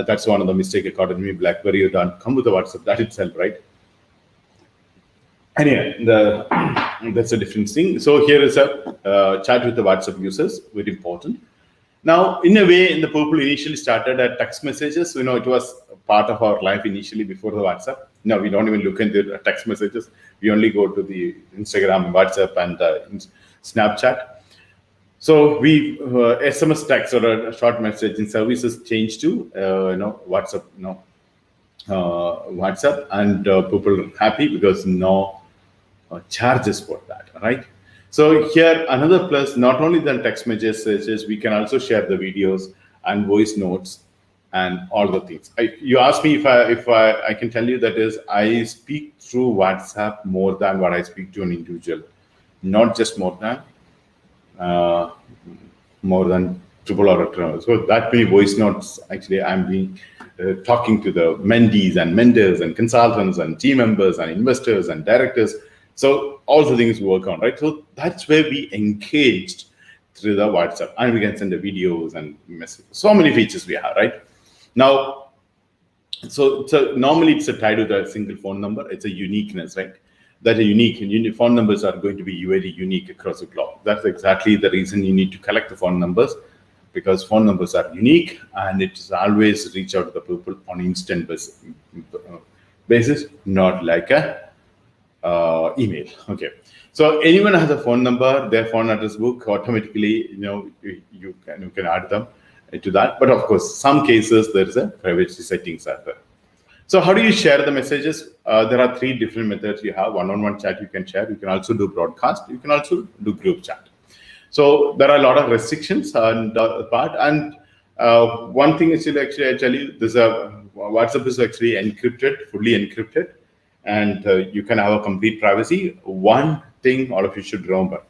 That's one of the mistake according to me. BlackBerry, you don't come with the WhatsApp that itself, right? Anyway, that's a different thing. So here is a chat with the WhatsApp users, very important. Now, in a way, the people initially started at text messages. It was part of our life initially before the WhatsApp. Now we don't even look into text messages. We only go to the Instagram, WhatsApp, and Snapchat. So we SMS text or a short messaging services changed to WhatsApp. WhatsApp, and people are happy because no charges for that, right? So here another plus, not only the text messages, we can also share the videos and voice notes and all the things. You asked me if I can tell you that is I speak through WhatsApp more than what I speak to an individual, not just more than triple or a triple. So that many voice notes actually I'm being talking to the mentees and mentors and consultants and team members and investors and directors. So all the things we work on, right? So that's where we engaged through the WhatsApp, and we can send the videos and messages. So many features we have, right? Now, so normally it's tied to a single phone number. It's a uniqueness, right? That a unique phone numbers are going to be very unique across the globe. That's exactly the reason you need to collect the phone numbers, because phone numbers are unique, and it's always reach out to the people on instant basis, not like a email. Okay, so anyone has a phone number, their phone address book, automatically you can add them to that. But of course, some cases there is a privacy settings are there. So how do you share the messages? There are 3 different methods you have. One-on-one chat you can share. You can also do broadcast. You can also do group chat. So there are a lot of restrictions on the part. And one thing is actually I tell you, this WhatsApp is actually encrypted, fully encrypted, and you can have a complete privacy. One thing all of you should remember,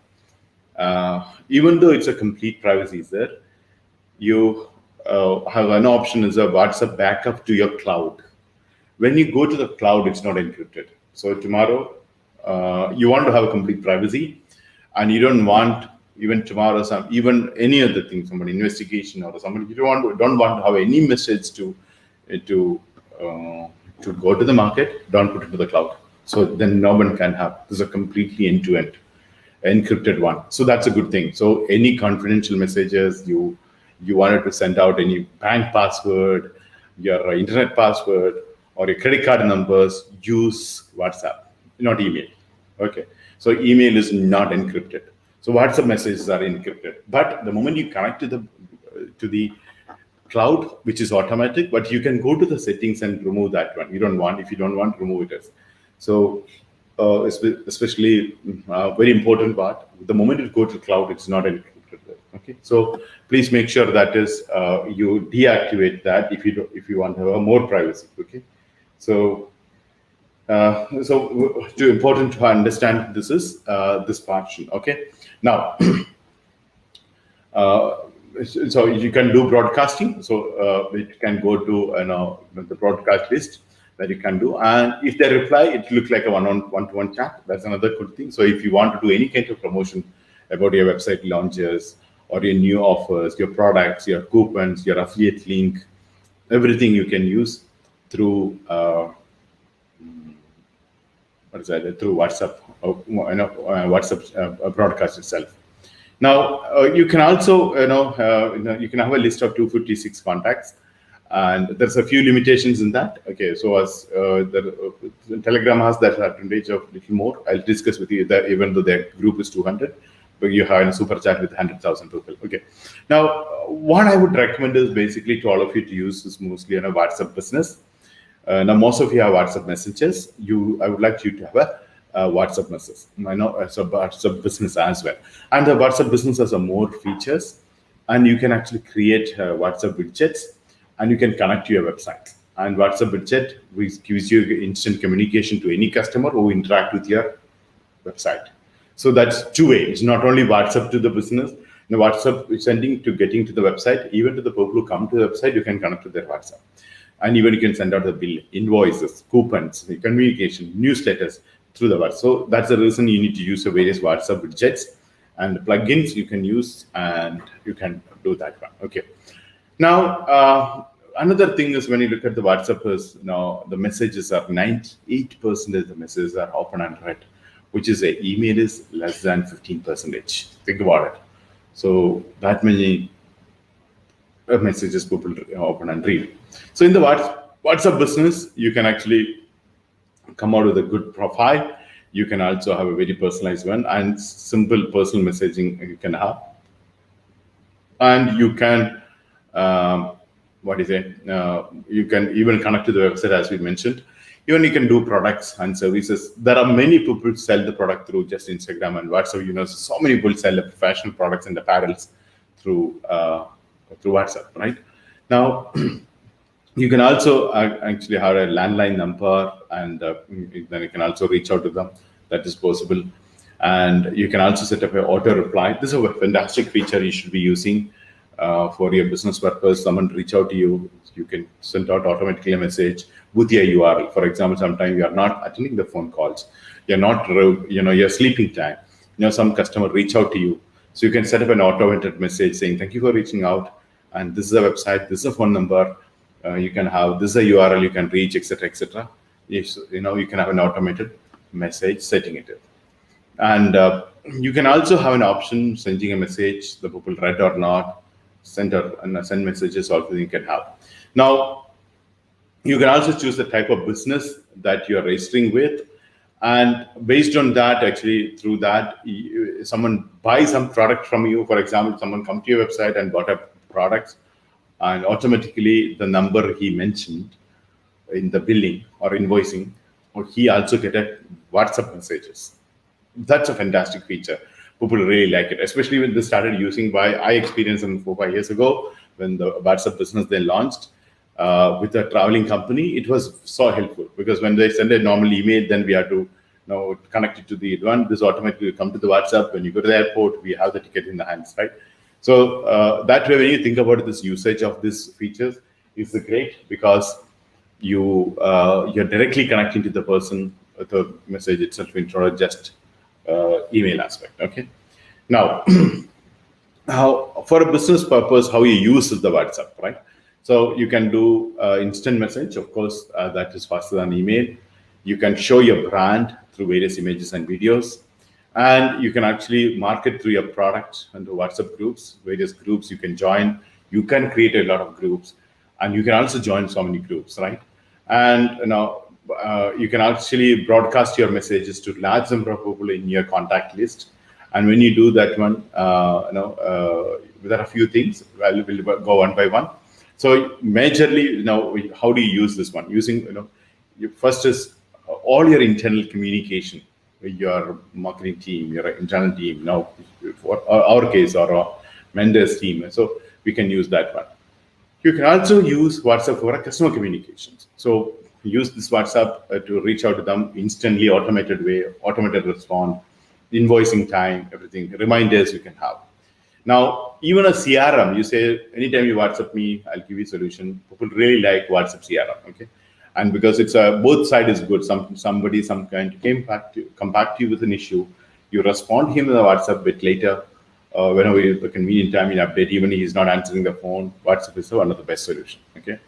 even though it's a complete privacy is there, you have an option is a WhatsApp backup to your cloud. When you go to the cloud, it's not encrypted. So tomorrow, you want to have a complete privacy, and you don't want even tomorrow even any other thing, some investigation or somebody, you don't want to have any message to uh, to go to the market. Don't put it to the cloud. So then no one can have. This is a completely end-to-end encrypted one. So that's a good thing. So any confidential messages you wanted to send out, any bank password, your internet password, or your credit card numbers, use WhatsApp, not email. Okay. So email is not encrypted. So WhatsApp messages are encrypted. But the moment you connect to the cloud, which is automatic, but you can go to the settings and remove that one. If you don't want, remove it. So especially very important part, the moment you go to cloud, it's not encrypted there. Okay, so please make sure that is you deactivate that if you want to have more privacy. Okay, so too important to understand this is this portion. Okay, now so you can do broadcasting. So it can go to the broadcast list that you can do, and if they reply, it looks like a one-to-one chat. That's another good thing. So if you want to do any kind of promotion about your website launches or your new offers, your products, your coupons, your affiliate link, everything you can use through through WhatsApp, WhatsApp broadcast itself. Now you can also you can have a list of 256 contacts, and there's a few limitations in that. Okay, so as Telegram has that advantage of little more. I'll discuss with you that even though their group is 200, but you have a super chat with 100,000 people. Okay, now what I would recommend is basically to all of you to use is mostly a WhatsApp business. Now most of you have WhatsApp messages. I would like you to have a WhatsApp message. I know it's a WhatsApp business as well, and the WhatsApp business has more features, and you can actually create WhatsApp widgets, and you can connect to your website. And WhatsApp widget gives you instant communication to any customer who interact with your website. So that's two-way. It's not only WhatsApp to the business. The WhatsApp is sending to getting to the website, even to the people who come to the website, you can connect to their WhatsApp. And even you can send out the bill, invoices, coupons, communication, newsletters through the WhatsApp. So that's the reason you need to use the various WhatsApp widgets and plugins you can use, and you can do that one. Okay. Now, another thing is when you look at the WhatsApp is now the messages are 98% of the messages are open and read, which is a email is less than 15%. Think about it. So that many messages people open and read. So in the WhatsApp business, you can actually come out with a good profile. You can also have a very personalized one and simple personal messaging you can have. And you can, you can even connect to the website as we mentioned. Even you can do products and services. There are many people sell the product through just Instagram and WhatsApp. So many people sell the professional products and apparels through WhatsApp, right? Now, you can also actually have a landline number, and then you can also reach out to them. That is possible. And you can also set up an auto reply. This is a fantastic feature you should be using for your business purpose. Someone reach out to you, you can send out automatically a message with your URL. For example, sometimes you are not attending the phone calls. You're not, you're sleeping time. Some customer reach out to you. So you can set up an automated message saying, thank you for reaching out. And this is a website, this is a phone number. You can have, this is a URL you can reach, etc., etc. You can have an automated message setting it. And you can also have an option sending a message, the people read or not, send messages also you can have. Now, you can also choose the type of business that you're registering with. And based on that, actually, through that, someone buys some product from you. For example, someone come to your website and bought a product, and automatically the number he mentioned in the billing or invoicing, or he also get a WhatsApp messages. That's a fantastic feature. People really like it, especially when they started using. I experienced them 4-5 years ago when the WhatsApp business they launched with a traveling company. It was so helpful because when they send a normal email, then we have to connect it to the one. This automatically come to the WhatsApp. When you go to the airport, we have the ticket in the hands, right? So that way, when you think about this usage of these features, is great because you're directly connecting to the person with the message itself instead of just email aspect. Okay. Now, how for a business purpose, how you use the WhatsApp, right? So you can do instant message, of course, that is faster than email. You can show your brand through various images and videos, and you can actually market through your product and the WhatsApp groups, various groups you can join. You can create a lot of groups, and you can also join so many groups, right? And you can actually broadcast your messages to large number of people in your contact list. And when you do that one, there are a few things. We'll go one by one. So majorly, how do you use this one? Using, first is all your internal communication with your marketing team, your internal team. Now, for our case, our vendors team. So we can use that one. You can also use WhatsApp for customer communications. So use this WhatsApp to reach out to them instantly, automated way, automated response, invoicing time, everything, reminders you can have. Now, even a CRM, you say, anytime you WhatsApp me, I'll give you a solution. People really like WhatsApp CRM, okay? And because it's both side is good. Somebody, some kind come back to you with an issue. You respond to him in the WhatsApp bit later, whenever a convenient time in update, even if he's not answering the phone, WhatsApp is one of the best solution, okay?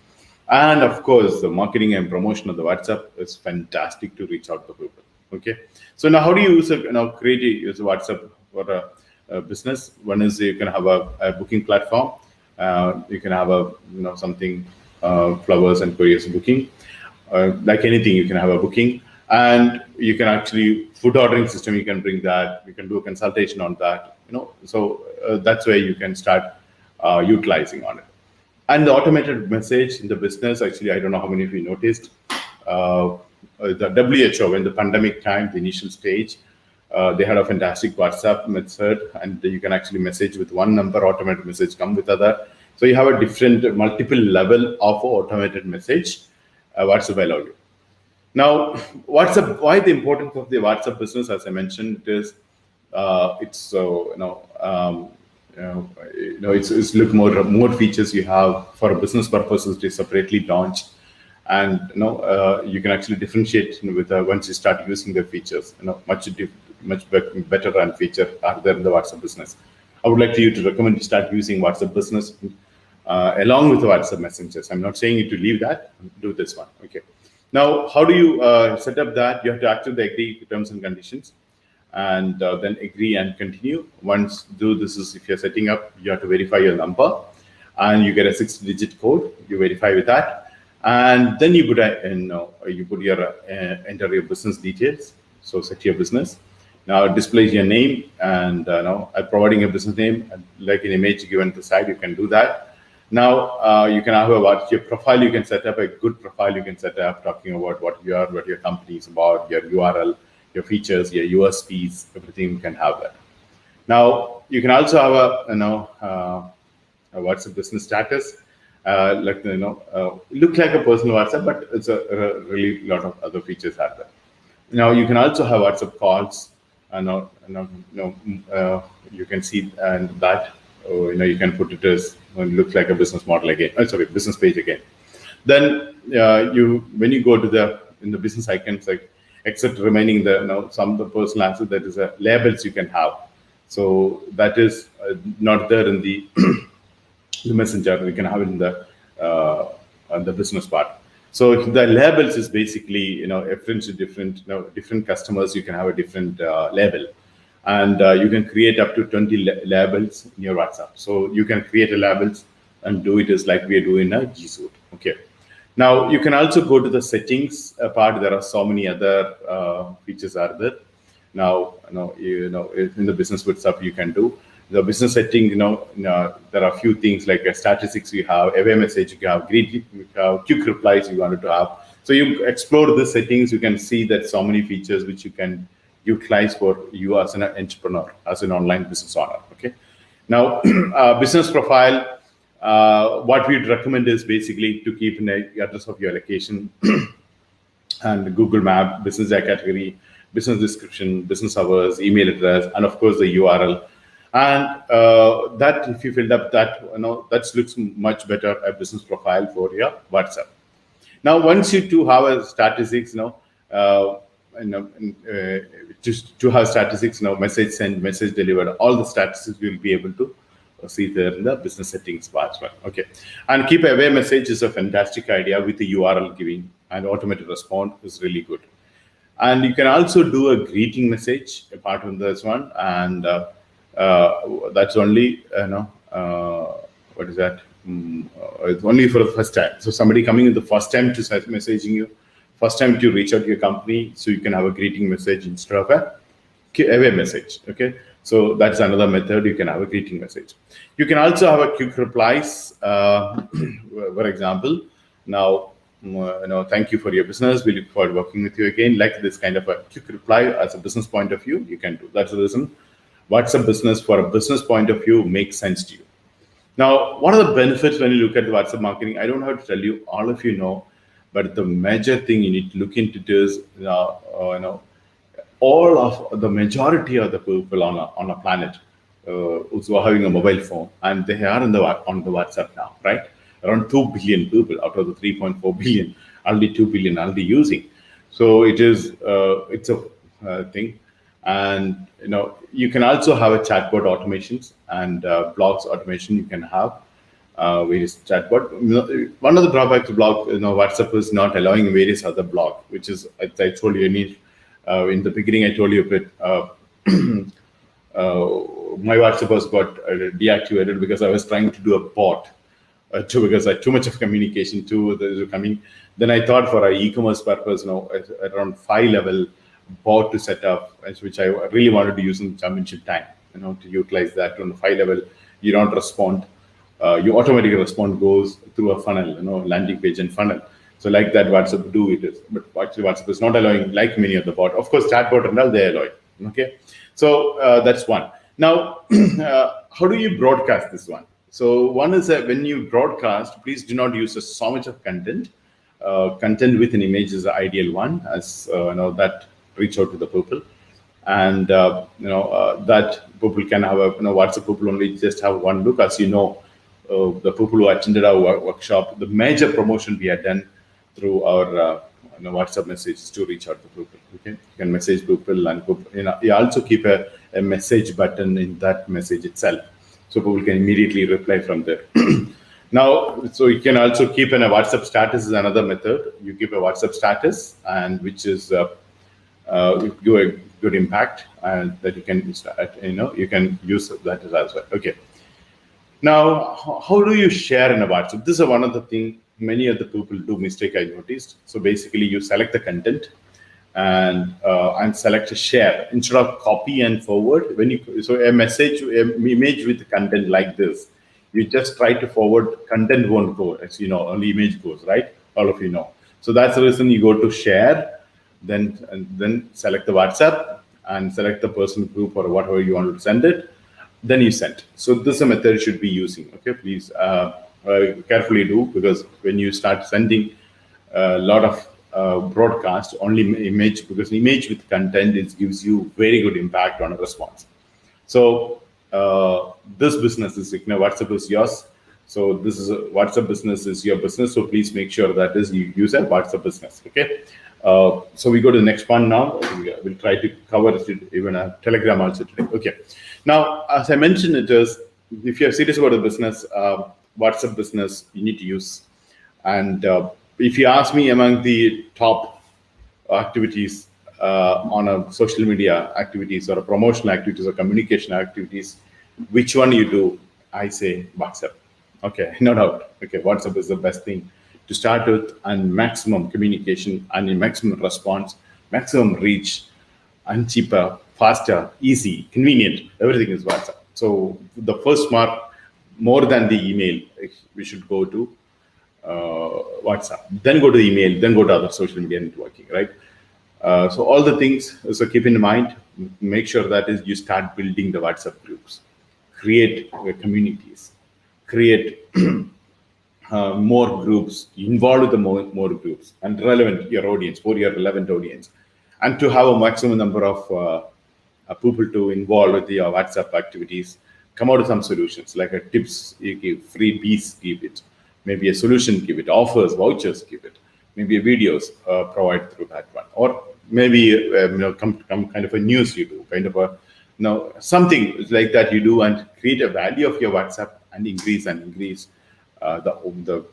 And of course, the marketing and promotion of the WhatsApp is fantastic to reach out to people, okay? So now how do you use use WhatsApp for a business? One is you can have a booking platform. You can have something, flowers and couriers booking. Like anything, you can have a booking, and you can actually food ordering system. You can bring that. You can do a consultation on that. So that's where you can start utilizing on it. And the automated message in the business. Actually, I don't know how many of you noticed. The WHO, in the pandemic time, the initial stage, they had a fantastic WhatsApp method, and you can actually message with one number, automated message come with other. So you have a different multiple level of automated message. WhatsApp allow you. Now, WhatsApp. Why the importance of the WhatsApp business? As I mentioned, it is it's it's look more features you have for a business purposes. They separately launch, and you can actually differentiate with once you start using the features. Much better and feature are there in the WhatsApp business. I would like you to recommend you start using WhatsApp business along with the WhatsApp messengers. I'm not saying you to leave that. Do this one. Okay. Now, how do you set up that? You have to accept the agree terms and conditions, and then agree and continue. Once do this is if you're setting up, you have to verify your number, and you get a 6-digit code. You verify with that, and then you put enter your business details. So set your business. Now displays your name, and providing a business name like an image given to the side. You can do that. Now you can have your profile. You can set up a good profile. You can set up talking about what your company is about, your URL, your features, your USPs, everything. You can have that. Now you can also have a WhatsApp business status, look like a personal WhatsApp, but it's a really lot of other features are there. Now you can also have WhatsApp calls, you can see and that. You can put it as looks like a business model again. Business page again. Then when you go to in the business icons, like except remaining some of the personal answers, that is labels you can have. So that is not there in the the messenger. We can have it in the business part. So the labels is basically different customers. You can have a different label. And you can create up to 20 labels in your WhatsApp. So you can create a labels and do it as like we are doing a G Suite. Okay. Now you can also go to the settings part. There are so many other features are there. Now in the business WhatsApp you can do the business setting. There are a few things like statistics you have, away message you have, quick replies you wanted to have. So you explore the settings. You can see that so many features which you can utilize for you as an entrepreneur, as an online business owner. Okay. Now, business profile. What we'd recommend is basically to keep the address of your location and Google Map, business category, business description, business hours, email address, and of course the URL. And that if you filled up that, that looks much better a business profile for your WhatsApp. Now, once you do have a statistics, just to have statistics, message sent, message delivered, all the statistics you'll be able to see there in the business settings bar as well. Okay, and keep away message is a fantastic idea with the URL giving and automated response is really good. And you can also do a greeting message apart from this one, and that's only what is that? It's only for the first time. So somebody coming in the first time to messaging you, first time to reach out to your company, so you can have a greeting message instead of a away message. Okay, so that's another method. You can have a greeting message. You can also have a quick replies. For example, now, thank you for your business. We look forward to working with you again. Like this kind of a quick reply as a business point of view, you can do. That's the reason WhatsApp business for a business point of view makes sense to you. Now, what are the benefits when you look at the WhatsApp marketing? I don't have to tell you, all of you know, but the major thing you need to look into is, all of the majority of the people on a planet who are having a mobile phone, and they are on the WhatsApp now, right? Around 2 billion people out of the 3.4 billion, only 2 billion are already using. So it's a thing. And you can also have a chatbot automations and blogs automation. You can have various chatbot. One of the drawbacks of blog, WhatsApp is not allowing various other blog, which is, I told you, in the beginning, I told you a bit. My WhatsApp was got deactivated because I was trying to do a bot. Because I had too much of communication coming. Then I thought for an e-commerce purpose, around 5-level bot to set up, which I really wanted to use in championship time, to utilize that on 5-level. You don't respond, you automatically respond goes through a funnel, landing page and funnel. So like that, WhatsApp do it is, but actually WhatsApp is not allowing like many of the bot. Of course, chatbot and all they allow it. Okay, so that's one. Now, how do you broadcast this one? So one is that when you broadcast, please do not use so much of content. Content with an image is the ideal one, as that reach out to the people, and that people can have a WhatsApp people only just have one look. As the people who attended our workshop, the major promotion we had done through our WhatsApp messages to reach out to people. Okay, you can message people, and you also keep a message button in that message itself, so people can immediately reply from there. Now, so you can also keep in a WhatsApp status is another method. You keep a WhatsApp status, and which is give a good impact, and that you can you can use that as well. Okay. Now, how do you share in a WhatsApp? This is one of the things many of the people do mistake I noticed. So basically, you select the content and select a share instead of copy and forward. So a message, image with content like this, you just try to forward, content won't go. As only image goes, right? All of you know. So that's the reason you go to share, then select the WhatsApp and select the person group or whatever you want to send it. Then you send. So this is a method you should be using. Okay, please carefully do, because when you start sending a lot of broadcast, only image, because image with content gives you very good impact on a response. So this business is WhatsApp is yours. So this is WhatsApp business is your business. So please make sure that is you use a WhatsApp business. Okay. So we go to the next one now. We'll try to cover even a Telegram also today. Okay. Now, as I mentioned, it is, if you're serious about the business, WhatsApp business you need to use. And if you ask me, among the top activities on a social media activities or a promotional activities or communication activities, which one you do, I say WhatsApp. Okay, no doubt. Okay, WhatsApp is the best thing to start with, and maximum communication and maximum response, maximum reach, and cheaper, faster, easy, convenient. Everything is WhatsApp. So the first mark, more than the email, we should go to WhatsApp. Then go to email. Then go to other social media networking. Right. So all the things. So keep in mind. Make sure that is you start building the WhatsApp groups, create communities, create more groups, involve with the more groups, and relevant your audience, for your relevant audience, and to have a maximum number of people to involve with your WhatsApp activities. Come out with some solutions, like a tips you give, freebies give it, maybe a solution give it, offers, vouchers give it, maybe videos provided through that one, or maybe come kind of a news you do, kind of a something like that you do, and create a value of your WhatsApp and increase the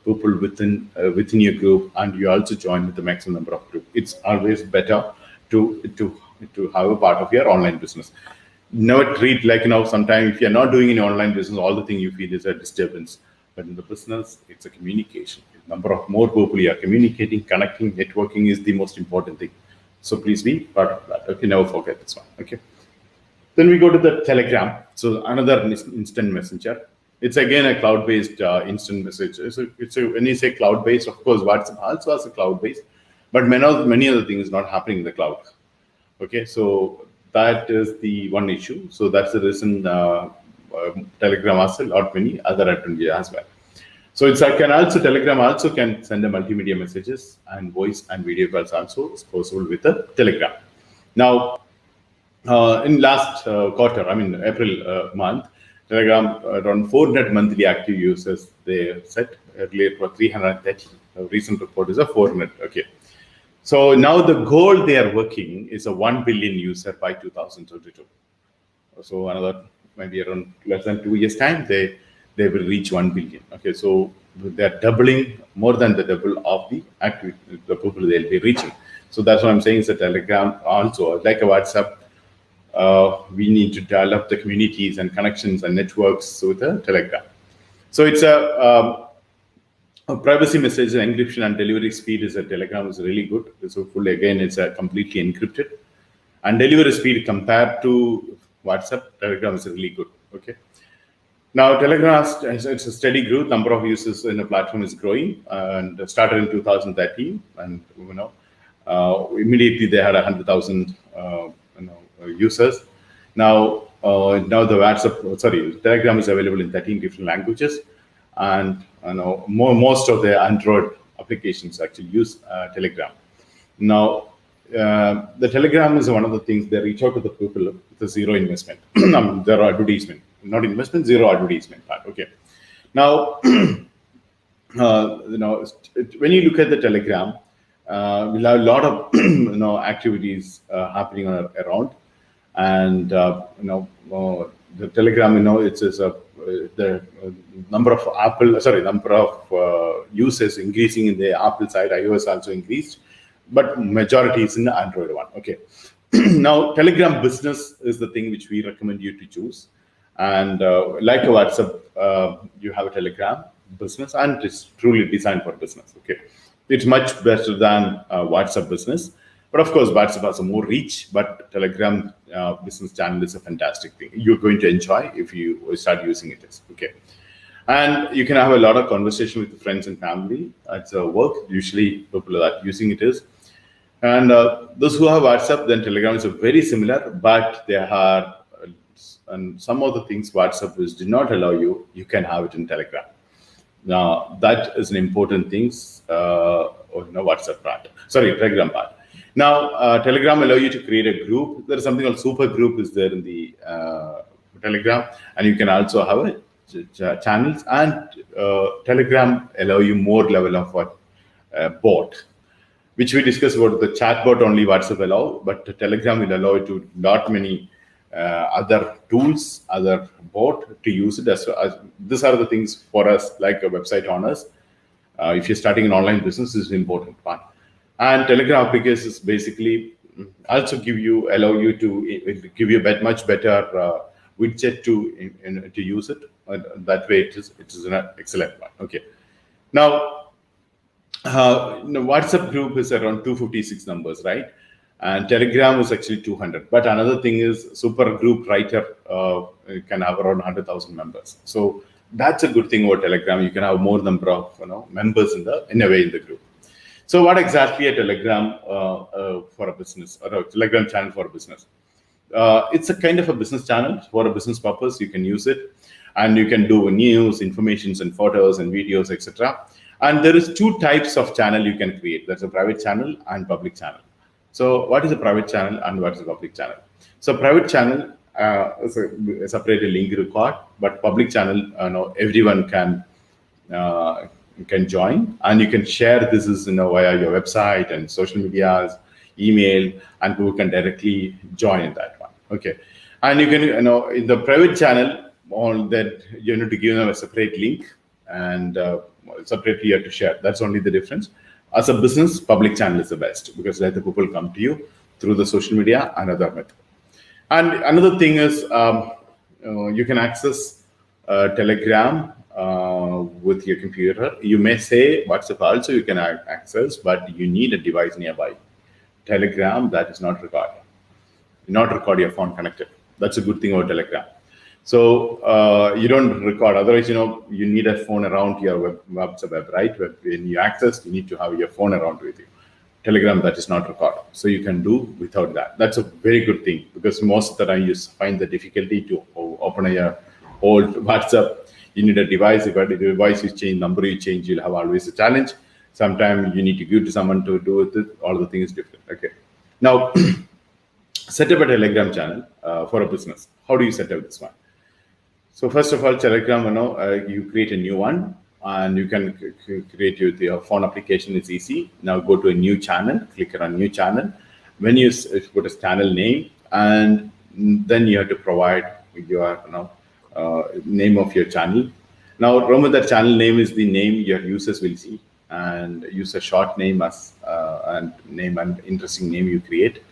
people within your group, and you also join with the maximum number of group. It's always better to have a part of your online business. Never treat like sometimes if you're not doing any online business, all the thing you feel is a disturbance. But in the business, it's a communication. Number of more people you are communicating, connecting, networking is the most important thing. So please be part of that. Okay, never forget this one. Okay. Then we go to the Telegram. So another instant messenger. It's again a cloud-based instant message. When you say cloud-based, of course, WhatsApp also has a cloud-based, but many other things not happening in the cloud. Okay, so that is the one issue. So that's the reason Telegram has a lot many other advantages as well. So Telegram also can send a multimedia messages and voice and video calls also is possible with the Telegram. Now, in last quarter, April month, Telegram around 400 monthly active users they set. Earlier for 330. Recent report is a 400. Okay. So now the goal they are working is a 1 billion user by 2022. So another maybe around less than 2 years time, they will reach 1 billion. Okay, so they're doubling, more than the double of the people they'll be reaching. So that's what I'm saying is that Telegram also, like a WhatsApp, we need to develop the communities and connections and networks with the Telegram. So it's a privacy message encryption and delivery speed is a Telegram is really good. So fully again, it's a completely encrypted, and delivery speed compared to WhatsApp, Telegram is really good. Okay. Now Telegram it's a steady growth. Number of users in the platform is growing, and started in 2013, and immediately they had 100,000 users. Now the Telegram is available in 13 different languages, and most of the Android applications actually use Telegram. Now, the Telegram is one of the things they reach out to the people with a zero investment. Zero advertisement, not investment, zero advertisement part. Okay. Now, when you look at the Telegram, we'll have a lot of activities happening around, and the Telegram, the number of users increasing in the Apple side, iOS also increased, but majority is in the Android one. Okay. Now, Telegram Business is the thing which we recommend you to choose, and like a WhatsApp, you have a Telegram Business, and it's truly designed for business. Okay, it's much better than WhatsApp Business. But of course, WhatsApp has a more reach, but Telegram Business channel is a fantastic thing. You're going to enjoy if you start using it. Okay. And you can have a lot of conversation with friends and family. It's a work. Usually people are using it is. And those who have WhatsApp, then Telegram is very similar, but there are and some of the things WhatsApp do not allow you, you can have it in Telegram. Now, that is an important thing, WhatsApp part. Sorry, Telegram part. Now, Telegram allow you to create a group. There is something called super group is there in the Telegram, and you can also have channels. And Telegram allow you more level of bot, which we discussed about the chatbot only WhatsApp allow, but Telegram will allow you to lot many other tools, other bot to use it. As these are the things for us, like a website owners. If you're starting an online business, this is an important part. And Telegram applications basically also allow you to give you a much better widget to use it. That way, it is an excellent one. Okay. Now, WhatsApp group is around 256 numbers, right? And Telegram is actually 200. But another thing is super group writer can have around 100,000 members. So that's a good thing about Telegram. You can have more number of members in the group. So what exactly a Telegram for a business, or a Telegram channel for a business? It's a kind of a business channel for a business purpose. You can use it, and you can do news, informations, and photos and videos, etc. And there is two types of channel you can create. That's a private channel and public channel. So what is a private channel and what is a public channel? So private channel is a separate link required, but public channel, everyone can can join, and you can share this is via your website and social medias, email, and people can directly join in that one. Okay, and you can in the private channel, all that you need to give them a separate link and separately you have to share. That's only the difference. As a business, public channel is the best because let the people come to you through the social media and other method. And another thing is you can access Telegram with your computer. You may say WhatsApp also you can access, but you need a device nearby. Telegram, that is not required. Not record your phone connected. That's a good thing about Telegram. So you don't record. Otherwise, you need a phone around your web, right? When you access, you need to have your phone around with you. Telegram, that is not recorded. So you can do without that. That's a very good thing because most of the time you find the difficulty to open a old WhatsApp. You need a device. If the device you change, number you change, you'll have always a challenge. Sometimes you need to give to someone to do it. All the things different. Okay. Now, set up a Telegram channel for a business. How do you set up this one? So first of all, Telegram, you create a new one. And you can create with your phone application. It's easy. Now go to a new channel, click on new channel. When you put a channel name, and then you have to provide your name of your channel. Now remember that channel name is the name your users will see, and use a short name as and name and interesting name you create.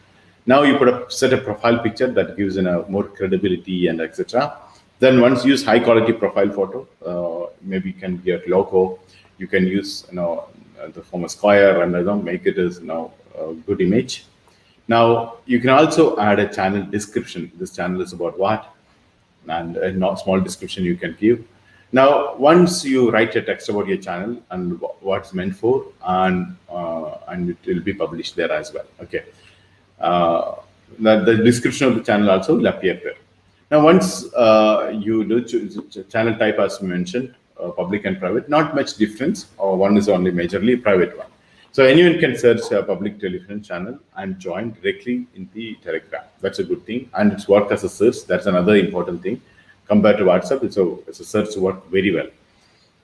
Now you set a profile picture that gives more credibility and etc. Then once you use high quality profile photo, maybe you can get logo. You can use the form of square and make it as a good image. Now you can also add a channel description. This channel is about what, and a small description you can give. Now once you write a text about your channel and what it's meant for, and it will be published there as well. Okay, the description of the channel also will appear there. Now, once you do channel type, as mentioned, public and private, not much difference, or one is only majorly private one. So anyone can search a public television channel and join directly in the Telegram. That's a good thing, and it's work as a search. That's another important thing. Compared to WhatsApp, it's a search work very well.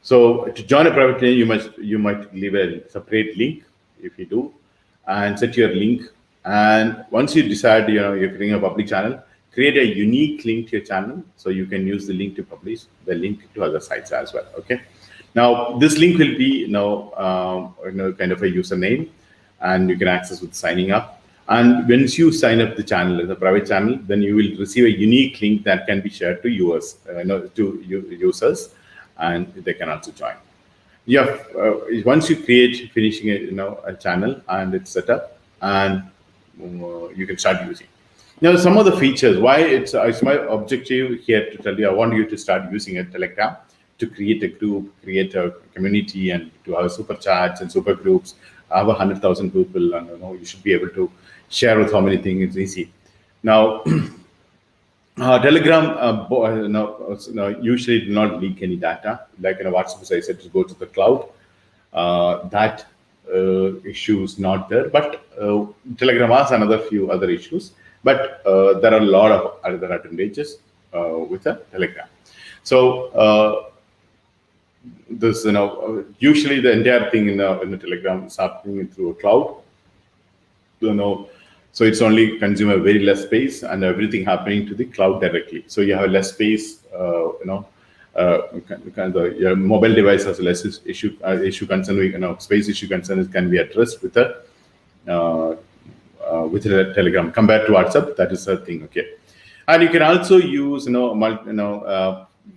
So to join a private channel, you might leave a separate link if you do, and set your link. And once you decide you're creating a public channel, create a unique link to your channel so you can use the link to publish the link to other sites as well. Okay. Now this link will be kind of a username, and you can access with signing up. And once you sign up the channel as a private channel, then you will receive a unique link that can be shared to users, and they can also join. Once you finishing a channel and it's set up, and you can start using. Now, some of the features, why it's my objective here to tell you, I want you to start using a Telegram to create a group, create a community, and to have super chats and super groups. I have 100,000 people, and you should be able to share with how many things. It's easy. Now, Telegram usually do not leak any data. Like in a WhatsApp, as I said, to go to the cloud. That issue is not there, but Telegram has another few other issues. But there are a lot of other advantages with a Telegram. So this, usually the entire thing in the Telegram is happening through a cloud. So it's only consume a very less space, and everything happening to the cloud directly. So you have less space. Your mobile device has less issue concern. Space issue concerns can be addressed with a Telegram compared to WhatsApp. That is a thing. Okay, and you can also use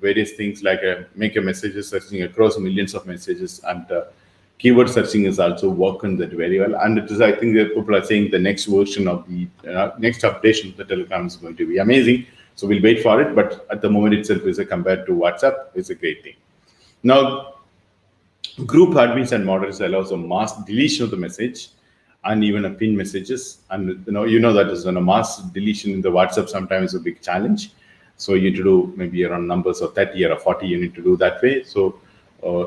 various things like make a messages searching across millions of messages, and keyword searching is also working that very well. And it is, I think, that people are saying the next version of the next updation of the Telegram is going to be amazing. So we'll wait for it. But at the moment itself, compared to WhatsApp, is a great thing. Now, group admins and moderators allows a mass deletion of the message, and even a pin messages. And that is a mass deletion in the WhatsApp sometimes is a big challenge. So you need to do maybe around numbers of 30 or 40. You need to do that way. So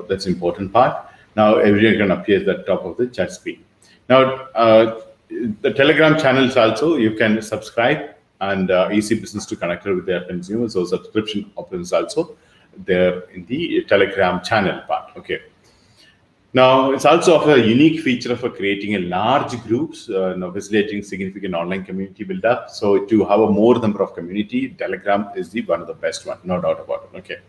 that's important part. Now everyone can appear at the top of the chat screen. Now the Telegram channels also you can subscribe, and easy business to connect with their consumers. So subscription options also there in the Telegram channel part. Okay. Now, it's also of a unique feature of creating a large groups, facilitating significant online community build-up. So to have a more number of community, Telegram is the one of the best one, no doubt about it. Okay.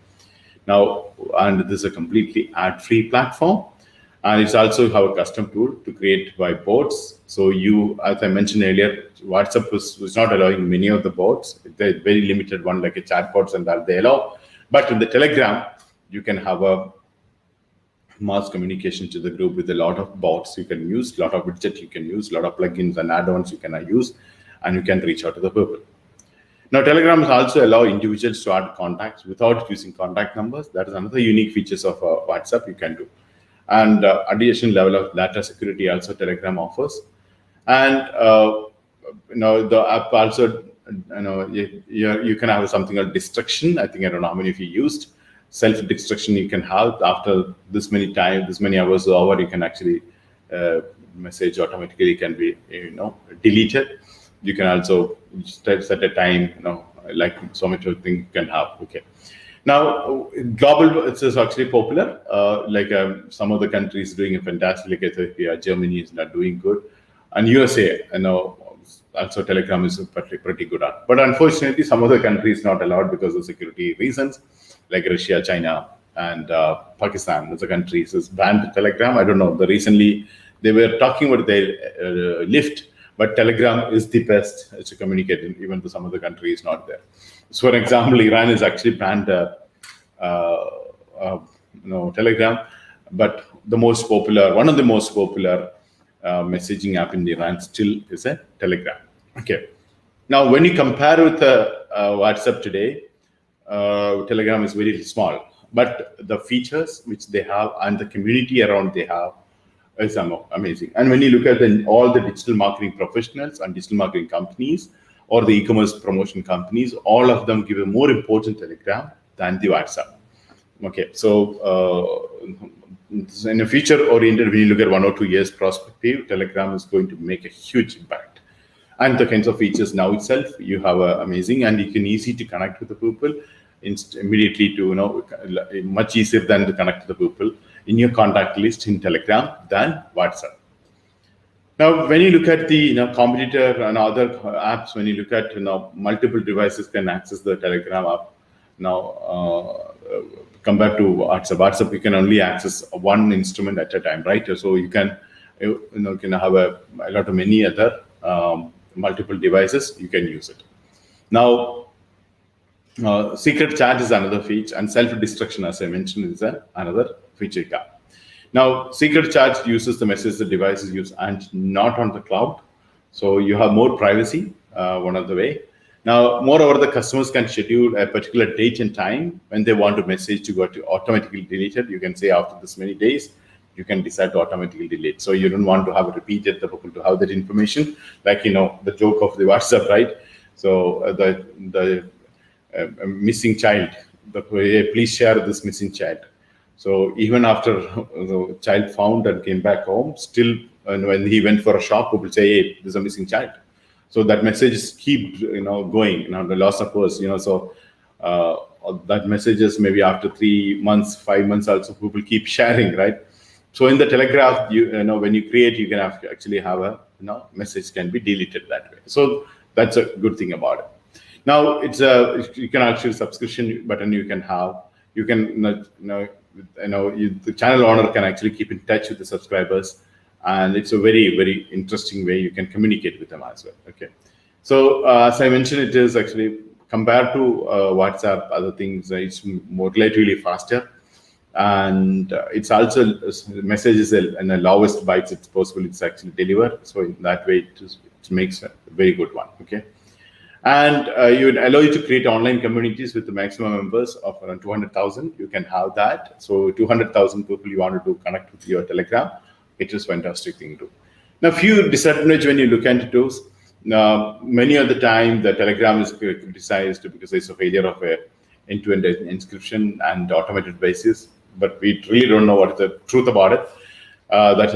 Now, and this is a completely ad-free platform. And it's also have a custom tool to create by bots. So you, as I mentioned earlier, WhatsApp was not allowing many of the bots. They're very limited one, like a chatbots and that they allow. But in the Telegram, you can have a mass communication to the group with a lot of bots you can use, a lot of widgets you can use, a lot of plugins and add-ons you can use, and you can reach out to the people. Now, Telegram also allow individuals to add contacts without using contact numbers. That is another unique features of WhatsApp you can do. And additional level of data security also Telegram offers. And the app also, you can have something called destruction. I think I don't know how many of you used self-destruction. You can have after this many times, this many hours over, you can actually message automatically can be deleted. You can also set a time, like so much of thing you can have. Okay. Now, global, it is actually popular. Some of the countries doing a fantastic, like Ethiopia, Germany is not doing good, and USA, also Telegram is pretty good at. But unfortunately, some other countries not allowed because of security reasons, like Russia, China, and Pakistan. Those countries is banned Telegram. I don't know. Recently they were talking about their Lyft, but Telegram is the best to communicate, even though some of the country is not there. So, for example, Iran is actually banned Telegram, but one of the most popular messaging app in Iran still is a Telegram. Okay. Now, when you compare with WhatsApp today, Telegram is very small, but the features which they have and the community around they have is amazing. And when you look at all the digital marketing professionals and digital marketing companies, or the e-commerce promotion companies, all of them give a more important Telegram than the WhatsApp. Okay, so in a future-oriented, when you look at 1 or 2 years perspective, Telegram is going to make a huge impact. And the kinds of features now itself, you have amazing, and you can easy to connect with the people immediately to, much easier than to connect to the people in your contact list in Telegram than WhatsApp. Now, when you look at the competitor and other apps, when you look at multiple devices can access the Telegram app. Now, compared to WhatsApp, you can only access one instrument at a time, right? So you can can have a lot of many other multiple devices. You can use it. Now, secret chat is another feature, and self-destruction, as I mentioned, is another feature. Now, secret chat uses the message the devices use and not on the cloud. So you have more privacy, one of the way. Now, moreover, the customers can schedule a particular date and time when they want a message to go to automatically deleted. You can say after this many days, you can decide to automatically delete. So you don't want to have repeated the people to have that information, like, the joke of the WhatsApp, right? So the missing child, please share this missing child. So even after the child found and came back home, still when he went for a shop, people say, "Hey, there's a missing child." So that message keep going. The loss of course, so that messages maybe after 3 months, 5 months, also people keep sharing, right? So in the Telegraph, when you create, you can actually have a message can be deleted that way. So that's a good thing about it. Now you can actually subscription button you can have. You can the channel owner can actually keep in touch with the subscribers, and it's a very, very interesting way you can communicate with them as well. Okay, so as I mentioned, it is actually compared to WhatsApp, other things, it's more relatively faster, and it's also messages in the lowest bytes it's possible it's actually delivered. So in that way, it makes a very good one. Okay. And you would allow you to create online communities with the maximum members of around 200,000. You can have that. So 200,000 people you wanted to connect with your Telegram. It is a fantastic thing to do. Now, few disadvantages when you look into those. Many of the time, the Telegram is criticized because it's a failure of a end-to-end encryption and automated basis. But we really don't know what the truth about it. That's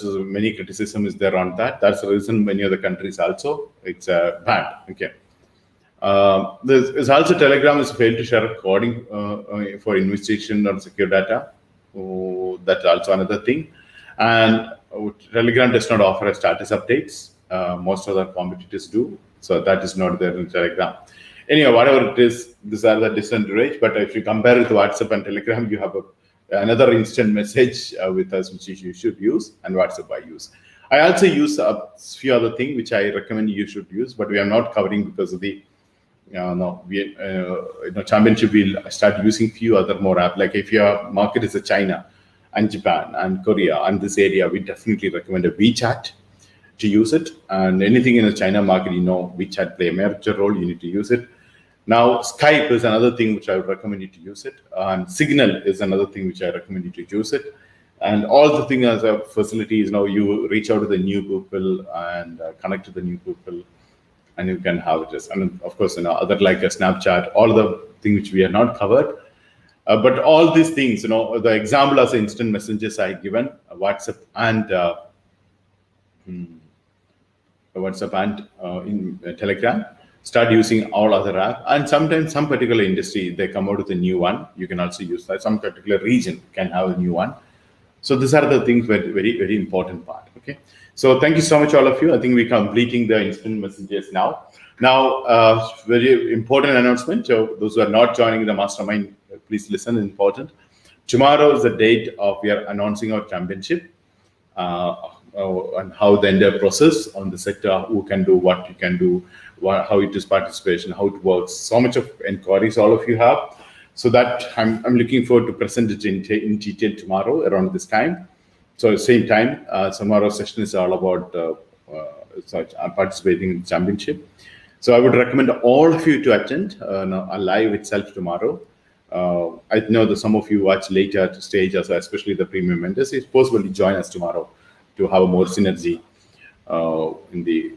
many criticism is there on that. That's the reason many other countries also it's banned. Okay. There's also Telegram is failed to share coding for investigation or secure data. that's also another thing. And Telegram does not offer status updates. Most other competitors do, so that is not there in Telegram. Anyway, whatever it is, these are the disadvantage. But if you compare with WhatsApp and Telegram, you have another instant message with us, which you should use, and WhatsApp I use. I also use a few other things which I recommend you should use, but we are not covering because of the championship. We'll start using few other more apps. Like if your market is China and Japan and Korea and this area, we definitely recommend a WeChat to use it. And anything in the China market, WeChat play a major role. You need to use it. Now, Skype is another thing which I would recommend you to use it. And Signal is another thing which I recommend you to use it. And all the things as a facilities, you reach out to the new people and connect to the new people, and you can have it. And of course, other like a Snapchat, all the things which we have not covered. But all these things, the example as instant messages I given, WhatsApp and in Telegram. Start using all other apps, and sometimes some particular industry they come out with a new one. You can also use that. Some particular region can have a new one. So these are the things very, very important part. Okay. So thank you so much, all of you. I think we're completing the instant messages now. Now, very important announcement. So those who are not joining the mastermind, please listen. Important. Tomorrow is the date of we are announcing our championship. And how the entire process on the sector, who can do what you can do, how it is participation, how it works. So much of inquiries all of you have. So that I'm looking forward to present it in detail tomorrow around this time. So same time, tomorrow's session is all about participating in the championship. So I would recommend all of you to attend a live itself tomorrow. I know that some of you watch later to stage, especially the premium members. It's possible to join us tomorrow to have more synergy in the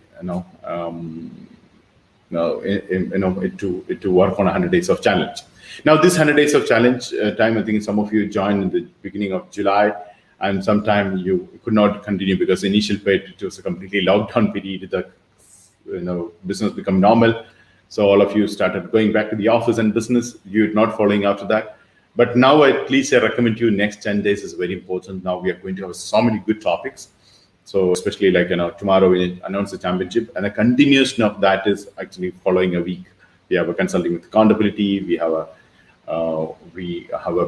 to work on 100 days of challenge. Now, this 100 days of challenge time, I think some of you joined in the beginning of July, and sometime you could not continue because the initial period it was a completely lockdown period. The business become normal, so all of you started going back to the office and business. You're not following after that. But now, at least I recommend you next 10 days is very important. Now we are going to have so many good topics. So especially like, tomorrow we announce the championship, and a continuation of that is actually following a week. We have a consulting with accountability. We have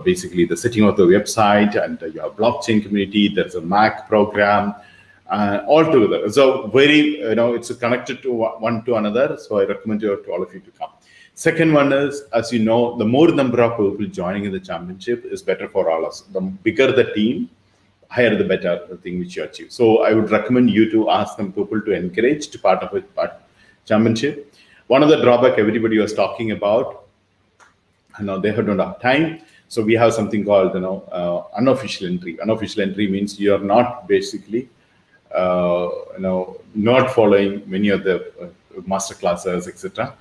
basically the setting of the website, and you have blockchain community. There's a Mac program, all together. So very, it's connected to one to another. So I recommend to all of you to come. Second one is, as you know, the more number of people joining in the championship is better for all of us. The bigger the team, higher the better the thing which you achieve. So I would recommend you to ask them people to encourage to part of it, championship. One of the drawback everybody was talking about, they don't have time. So we have something called, unofficial entry. Unofficial entry means you are not basically, not following many of the master classes, etc.,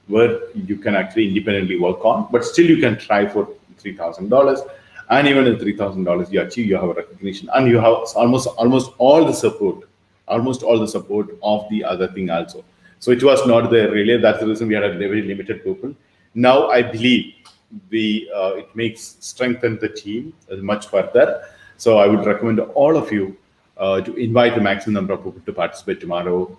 where you can actually independently work on, but still you can try for $3,000. And even at $3,000 you achieve, you have a recognition, and you have almost all the support of the other thing also. So it was not there really. That's the reason we had a very limited people. Now I believe it makes strengthen the team much further. So I would recommend all of you to invite the maximum number of people to participate tomorrow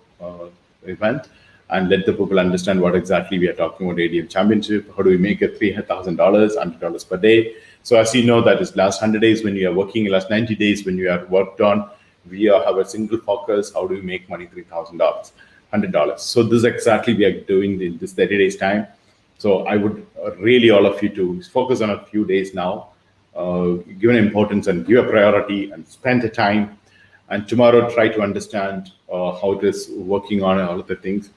event, and let the people understand what exactly we are talking about ADM championship. How do we make it $300,000, $100 per day? So as you know, that is last 100 days when you are working, last 90 days when you are worked on, we have a single focus. How do we make money? $3,000, $100. So this is exactly we are doing in this 30 days time. So I would really all of you to focus on a few days now, give an importance and give a priority and spend the time. And tomorrow try to understand how it is working on all of the things.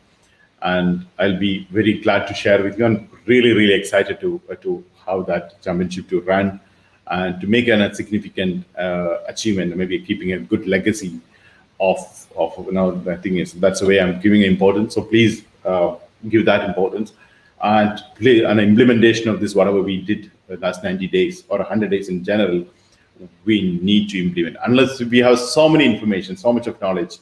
And I'll be very glad to share with you. I'm really, really excited to how that championship to run and to make a significant achievement, maybe keeping a good legacy of the thing is. That's the way I'm giving importance. So please give that importance and play an implementation of this, whatever we did the last 90 days or 100 days in general, we need to implement. Unless we have so many information, so much of knowledge,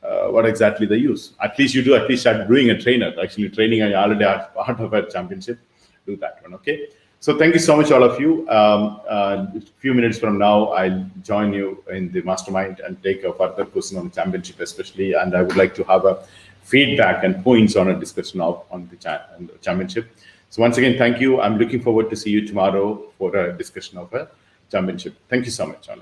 what exactly they use. At least start doing a trainer, actually training. I already are part of a championship. Do that one, okay? So thank you so much, all of you. A few minutes from now, I'll join you in the mastermind and take a further question on the championship, especially. And I would like to have a feedback and points on a discussion on the championship. So once again, thank you. I'm looking forward to see you tomorrow for a discussion of a championship. Thank you so much, all.